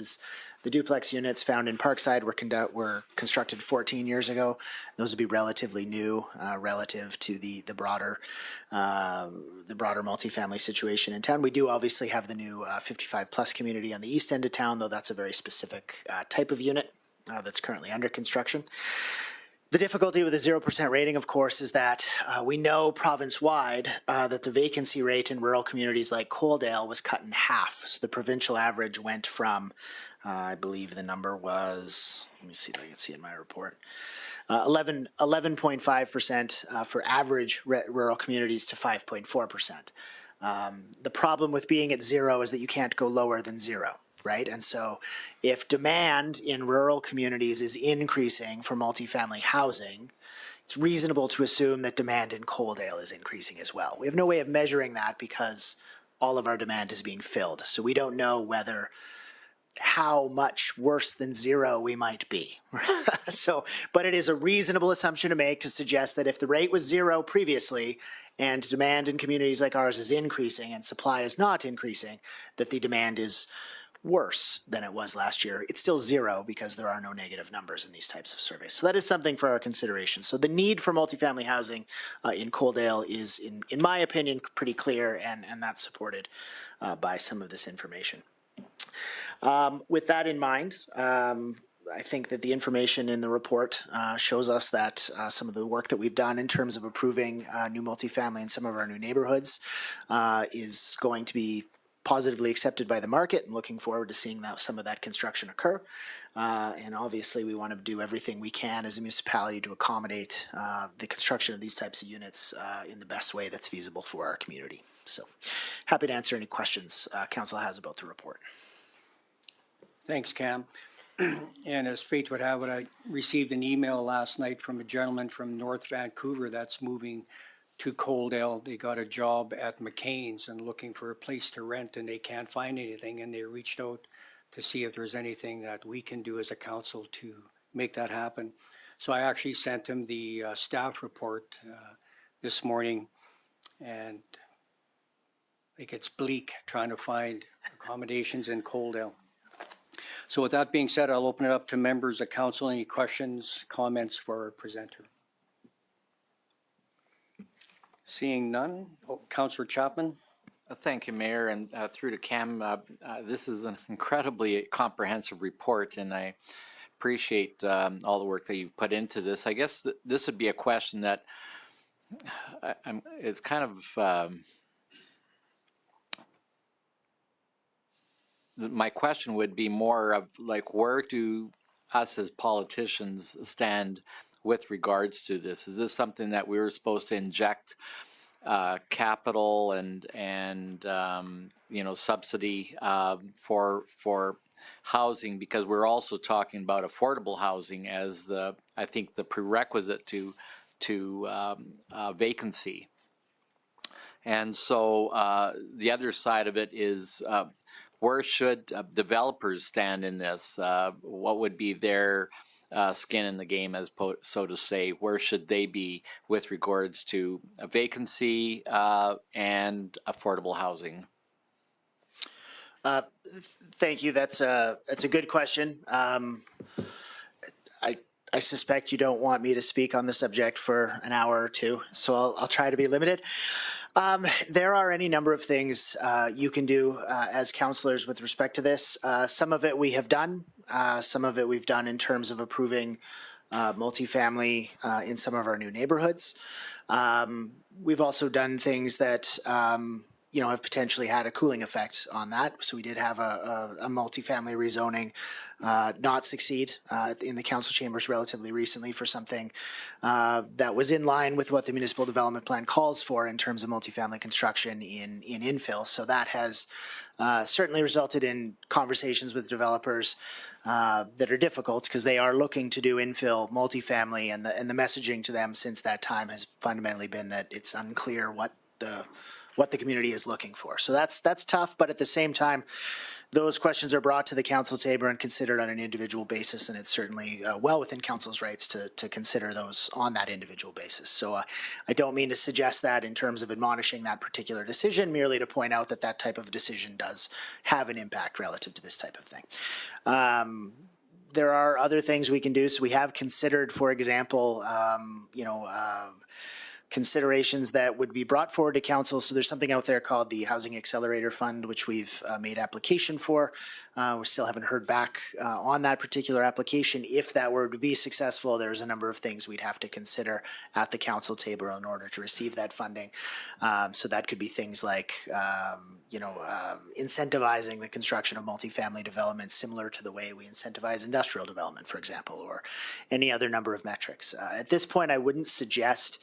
units found in Parkside were constructed 14 years ago. Those would be relatively new relative to the broader multifamily situation in town. We do obviously have the new 55 plus community on the east end of town, though that's a very specific type of unit that's currently under construction. The difficulty with the 0% rating, of course, is that we know province-wide that the vacancy rate in rural communities like Coaldale was cut in half. So the provincial average went from, I believe the number was, let me see if I can see in my report, 11.5% for average rural communities to 5.4%. The problem with being at zero is that you can't go lower than zero. Right. And so if demand in rural communities is increasing for multifamily housing, it's reasonable to assume that demand in Coaldale is increasing as well. We have no way of measuring that because all of our demand is being filled. So we don't know how much worse than zero we might be. But it is a reasonable assumption to make to suggest that if the rate was zero previously and demand in communities like ours is increasing and supply is not increasing, that the demand is worse than it was last year. It's still zero because there are no negative numbers in these types of surveys. So that is something for our consideration. So the need for multifamily housing in Coaldale is, in my opinion, pretty clear, and that's supported by some of this information. With that in mind, I think that the information in the report shows us that some of the work that we've done in terms of approving new multifamily in some of our new neighborhoods is going to be positively accepted by the market, and looking forward to seeing some of that construction occur. And obviously we want to do everything we can as a municipality to accommodate the construction of these types of units in the best way that's feasible for our community. So happy to answer any questions council has about the report. Thanks, Cam. And as fate would have it, I received an email last night from a gentleman from North Vancouver that's moving to Coaldale. They got a job at McCain's and looking for a place to rent, and they can't find anything, and they reached out to see if there's anything that we can do as a council to make that happen. So I actually sent him the staff report this morning, and Like it's bleak trying to find accommodations in Coaldale. So with that being said, I'll open it up to members of council. Any questions, comments for our presenter? Seeing none, Councillor Chapman. Thank you, Mayor, and through to Cam. This is an incredibly comprehensive report, and I appreciate all the work that you've put into this. I guess this would be a question that it's kind of my question would be more of like, where do us as politicians stand with regards to this? Is this something that we were supposed to inject capital and you know, subsidy for housing, because we're also talking about affordable housing as I think the prerequisite to vacancy. And so the other side of it is where should developers stand in this? What would be their skin in the game, as so to say? Where should they be with regards to a vacancy and affordable housing? Thank you. That's a good question. I suspect you don't want me to speak on the subject for an hour or two, so I'll try to be limited. There are any number of things you can do as councillors with respect to this. Some of it we have done. Some of it we've done in terms of approving multifamily in some of our new neighborhoods. We've also done things that you know, have potentially had a cooling effect on that. So we did have a multifamily rezoning not succeed in the council chambers relatively recently for something that was in line with what the municipal development plan calls for in terms of multifamily construction in infill. So that has certainly resulted in conversations with developers that are difficult because they are looking to do infill multifamily, and the messaging to them since that time has fundamentally been that it's unclear what the community is looking for. So that's tough, but at the same time, those questions are brought to the council table and considered on an individual basis, and it's certainly well within council's rights to consider those on that individual basis. So I don't mean to suggest that in terms of admonishing that particular decision, merely to point out that that type of decision does have an impact relative to this type of thing. There are other things we can do. So we have considered, for example, considerations that would be brought forward to council. So there's something out there called the Housing Accelerator Fund, which we've made application for. We still haven't heard back on that particular application. If that were to be successful, there's a number of things we'd have to consider at the council table in order to receive that funding. So that could be things like, incentivizing the construction of multifamily developments similar to the way we incentivize industrial development, for example, or any other number of metrics. At this point, I wouldn't suggest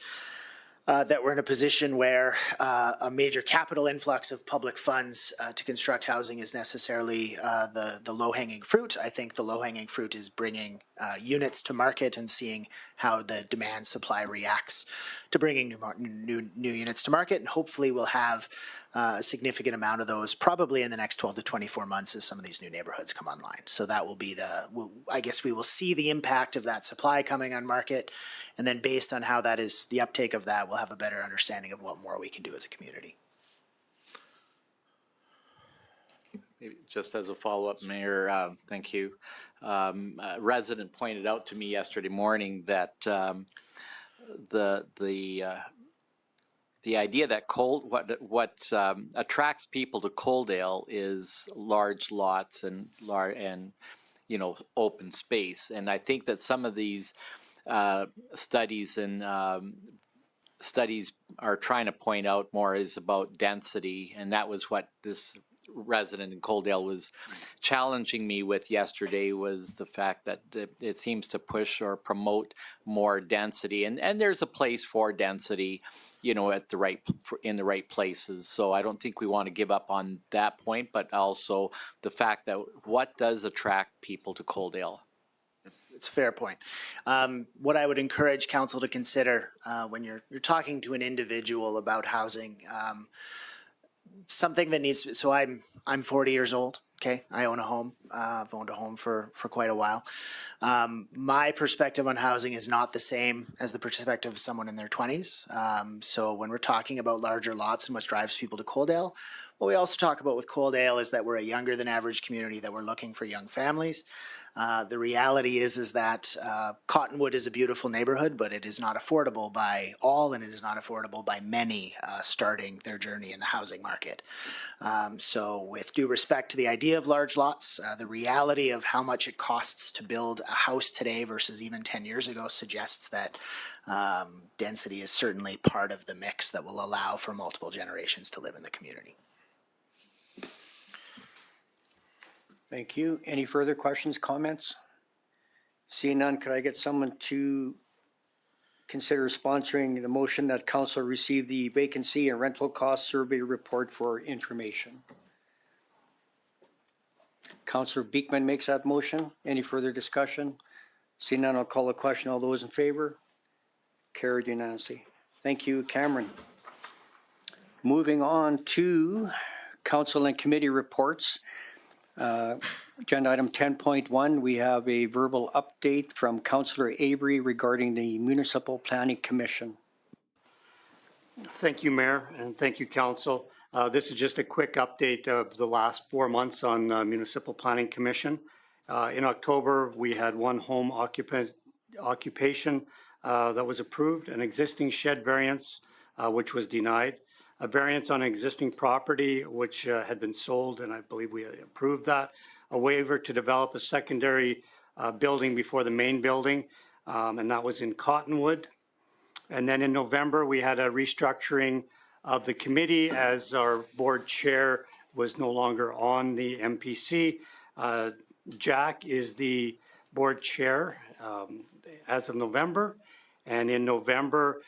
that we're in a position where a major capital influx of public funds to construct housing is necessarily the low-hanging fruit. I think the low-hanging fruit is bringing units to market and seeing how the demand supply reacts to bringing new units to market, and hopefully we'll have a significant amount of those probably in the next 12 to 24 months as some of these new neighborhoods come online. So that will be I guess we will see the impact of that supply coming on market, and then based on how that is, the uptake of that, we'll have a better understanding of what more we can do as a community. Maybe just as a follow-up, Mayor, thank you. A resident pointed out to me yesterday morning that the idea that what attracts people to Coaldale is large lots and open space, and I think that some of these studies are trying to point out more is about density, and that was what this resident in Coaldale was challenging me with yesterday, was the fact that it seems to push or promote more density, and there's a place for density, in the right places. So I don't think we want to give up on that point, but also the fact that what does attract people to Coaldale? It's a fair point. What I would encourage council to consider when you're talking to an individual about housing, something that needs. So I'm 40 years old. Okay, I own a home. I've owned a home for quite a while. My perspective on housing is not the same as the perspective of someone in their 20s. So when we're talking about larger lots and what drives people to Coaldale, What we also talk about with Coaldale is that we're a younger than average community, that we're looking for young families. The reality is that Cottonwood is a beautiful neighborhood, but it is not affordable by all, and it is not affordable by many starting their journey in the housing market. So with due respect to the idea of large lots, the reality of how much it costs to build a house today versus even 10 years ago suggests that density is certainly part of the mix that will allow for multiple generations to live in the community. Thank you. Any further questions, comments? Seeing none, could I get someone to consider sponsoring the motion that council receive the vacancy and rental cost survey report for information? Councillor Beekman makes that motion. Any further discussion? Seeing none, I'll call the question. All those in favor? Carried unanimously. Thank you, Cameron. Moving on to council and committee reports. Agenda item 10.1, we have a verbal update from Councillor Avery regarding the Municipal Planning Commission. Thank you, Mayor, and thank you, Council. This is just a quick update of the last 4 months on Municipal Planning Commission. In October, we had one home occupation that was approved, an existing shed variance, which was denied, a variance on an existing property, which had been sold, and I believe we approved that, a waiver to develop a secondary building before the main building, and that was in Cottonwood. And then in November, we had a restructuring of the committee as our board chair was no longer on the MPC. Jack is the board chair as of November. And in November,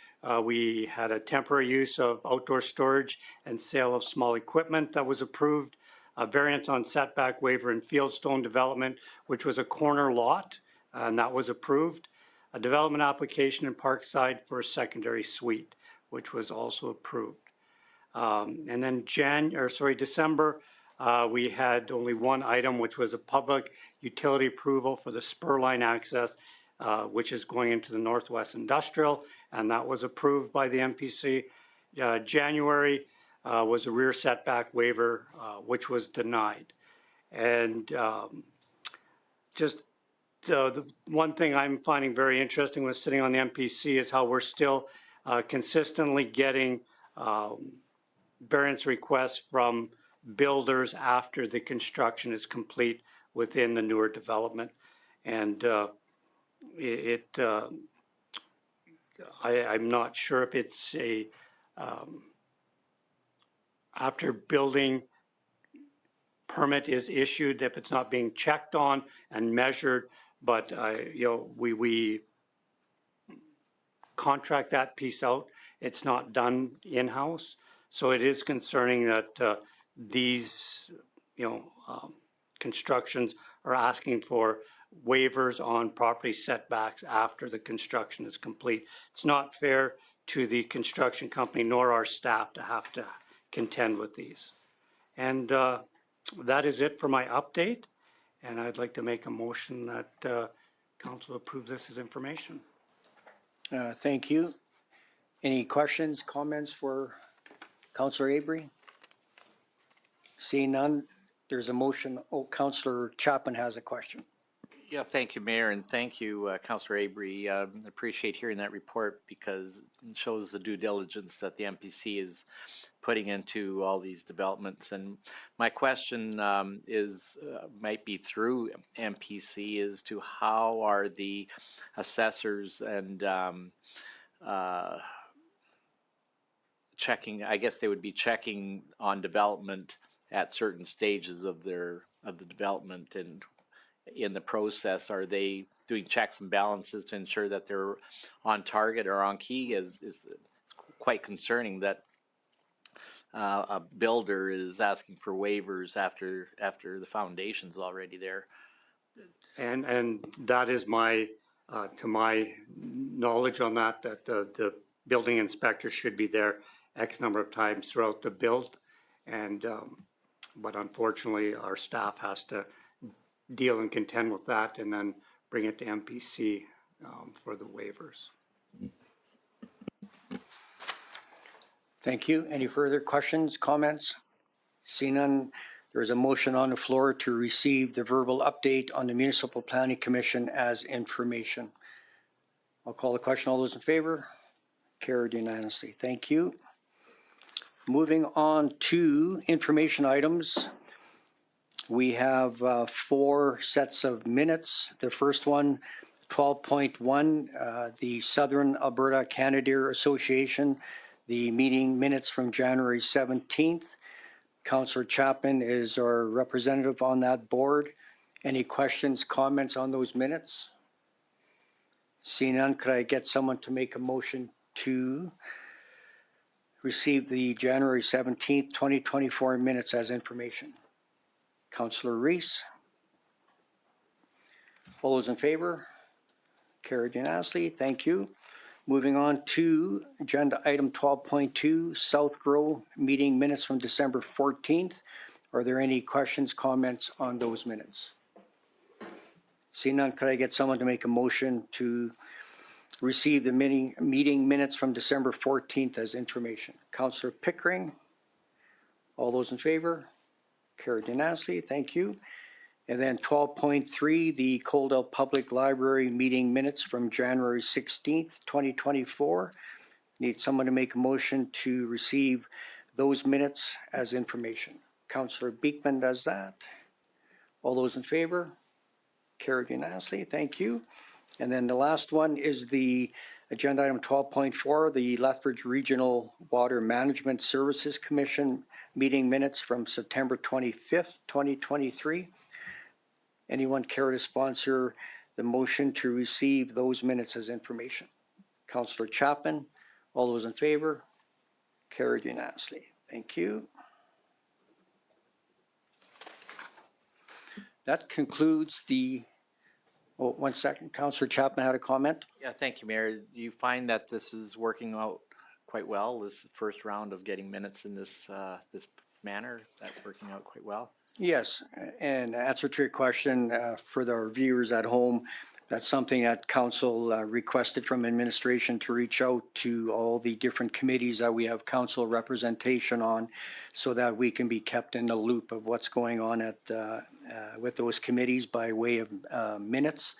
we had a temporary use of outdoor storage and sale of small equipment that was approved, a variance on setback waiver in Fieldstone development, which was a corner lot, and that was approved, a development application in Parkside for a secondary suite, which was also approved. And then December, we had only one item, which was a public utility approval for the spur line access, which is going into the Northwest Industrial, and that was approved by the MPC. January was a rear setback waiver, which was denied. And the one thing I'm finding very interesting with sitting on the MPC is how we're still consistently getting variance requests from builders after the construction is complete within the newer development. And I'm not sure if it's a after building permit is issued, if it's not being checked on and measured, but we contract that piece out. It's not done in-house, so it is concerning that these constructions are asking for waivers on property setbacks after the construction is complete. It's not fair to the construction company nor our staff to have to contend with these. And that is it for my update. And I'd like to make a motion that council approve this as information. Thank you. Any questions, comments for Councillor Avery? Seeing none, there's a motion. Oh, Councillor Chapman has a question. Yeah, thank you, Mayor, and thank you, Councillor Avery. Appreciate hearing that report because it shows the due diligence that the MPC is putting into all these developments. And my question might be through MPC as to how are the assessors and checking, I guess they would be checking on development at certain stages of the development, and in the process, are they doing checks and balances to ensure that they're on target or on key? Is quite concerning that a builder is asking for waivers after the foundation's already there. And that is my, to my knowledge on that the building inspector should be there X number of times throughout the build. And, but unfortunately our staff has to deal and contend with that and then bring it to MPC for the waivers. Thank you. Any further questions, comments? Seeing none, there is a motion on the floor to receive the verbal update on the Municipal Planning Commission as information. I'll call the question. All those in favor? Carried unanimously. Thank you. Moving on to information items. We have 4 sets of minutes. The first one, 12.1, the Southern Alberta Canadier Association, the meeting minutes from January 17th. Councillor Chapman is our representative on that board. Any questions, comments on those minutes? Seeing none, could I get someone to make a motion to receive the January 17th, 2024 minutes as information? Councillor Reese. All those in favor? Carried unanimously. Thank you. Moving on to agenda item 12.2, South Grow meeting minutes from December 14th. Are there any questions, comments on those minutes? Seeing none, could I get someone to make a motion to receive the meeting minutes from December 14th as information? Councillor Pickering. All those in favor? Carried unanimously. Thank you. And then 12.3, the Coaldale Public Library meeting minutes from January 16th, 2024. Need someone to make a motion to receive those minutes as information. Councillor Beekman does that. All those in favor? Carried unanimously. Thank you. And then the last one is the agenda item 12.4, the Lethbridge Regional Water Management Services Commission meeting minutes from September 25th, 2023. Anyone care to sponsor the motion to receive those minutes as information? Councillor Chapman. All those in favor? Carried unanimously. Thank you. That concludes the, oh, 1 second. Councillor Chapman had a comment. Yeah, thank you, Mayor. Do you find that this is working out quite well, this first round of getting minutes in this this manner? That's working out quite well? Yes, and answer to your question for the viewers at home, that's something that council requested from administration to reach out to all the different committees that we have council representation on so that we can be kept in the loop of what's going on at with those committees by way of minutes.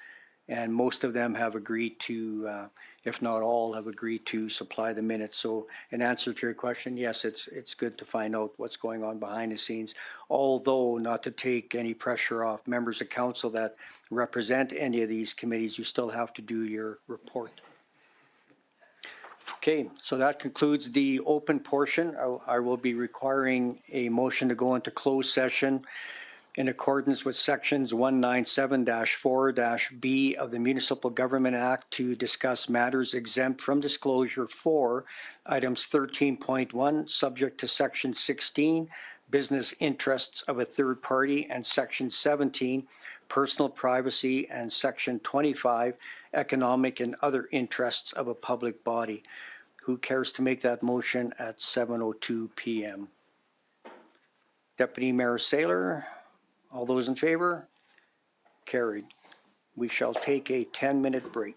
And most of them have agreed to, if not all, have agreed to supply the minutes. So in answer to your question, yes, it's good to find out what's going on behind the scenes. Although not to take any pressure off members of council that represent any of these committees, you still have to do your report. Okay, so that concludes the open portion. I will be requiring a motion to go into closed session in accordance with sections 197-4-B of the Municipal Government Act to discuss matters exempt from disclosure for items 13.1, subject to section 16, business interests of a third party, and section 17, personal privacy, and section 25, economic and other interests of a public body. Who cares to make that motion at 7:02 p.m.? Deputy Mayor Saylor. All those in favor? Carried. We shall take a 10-minute break.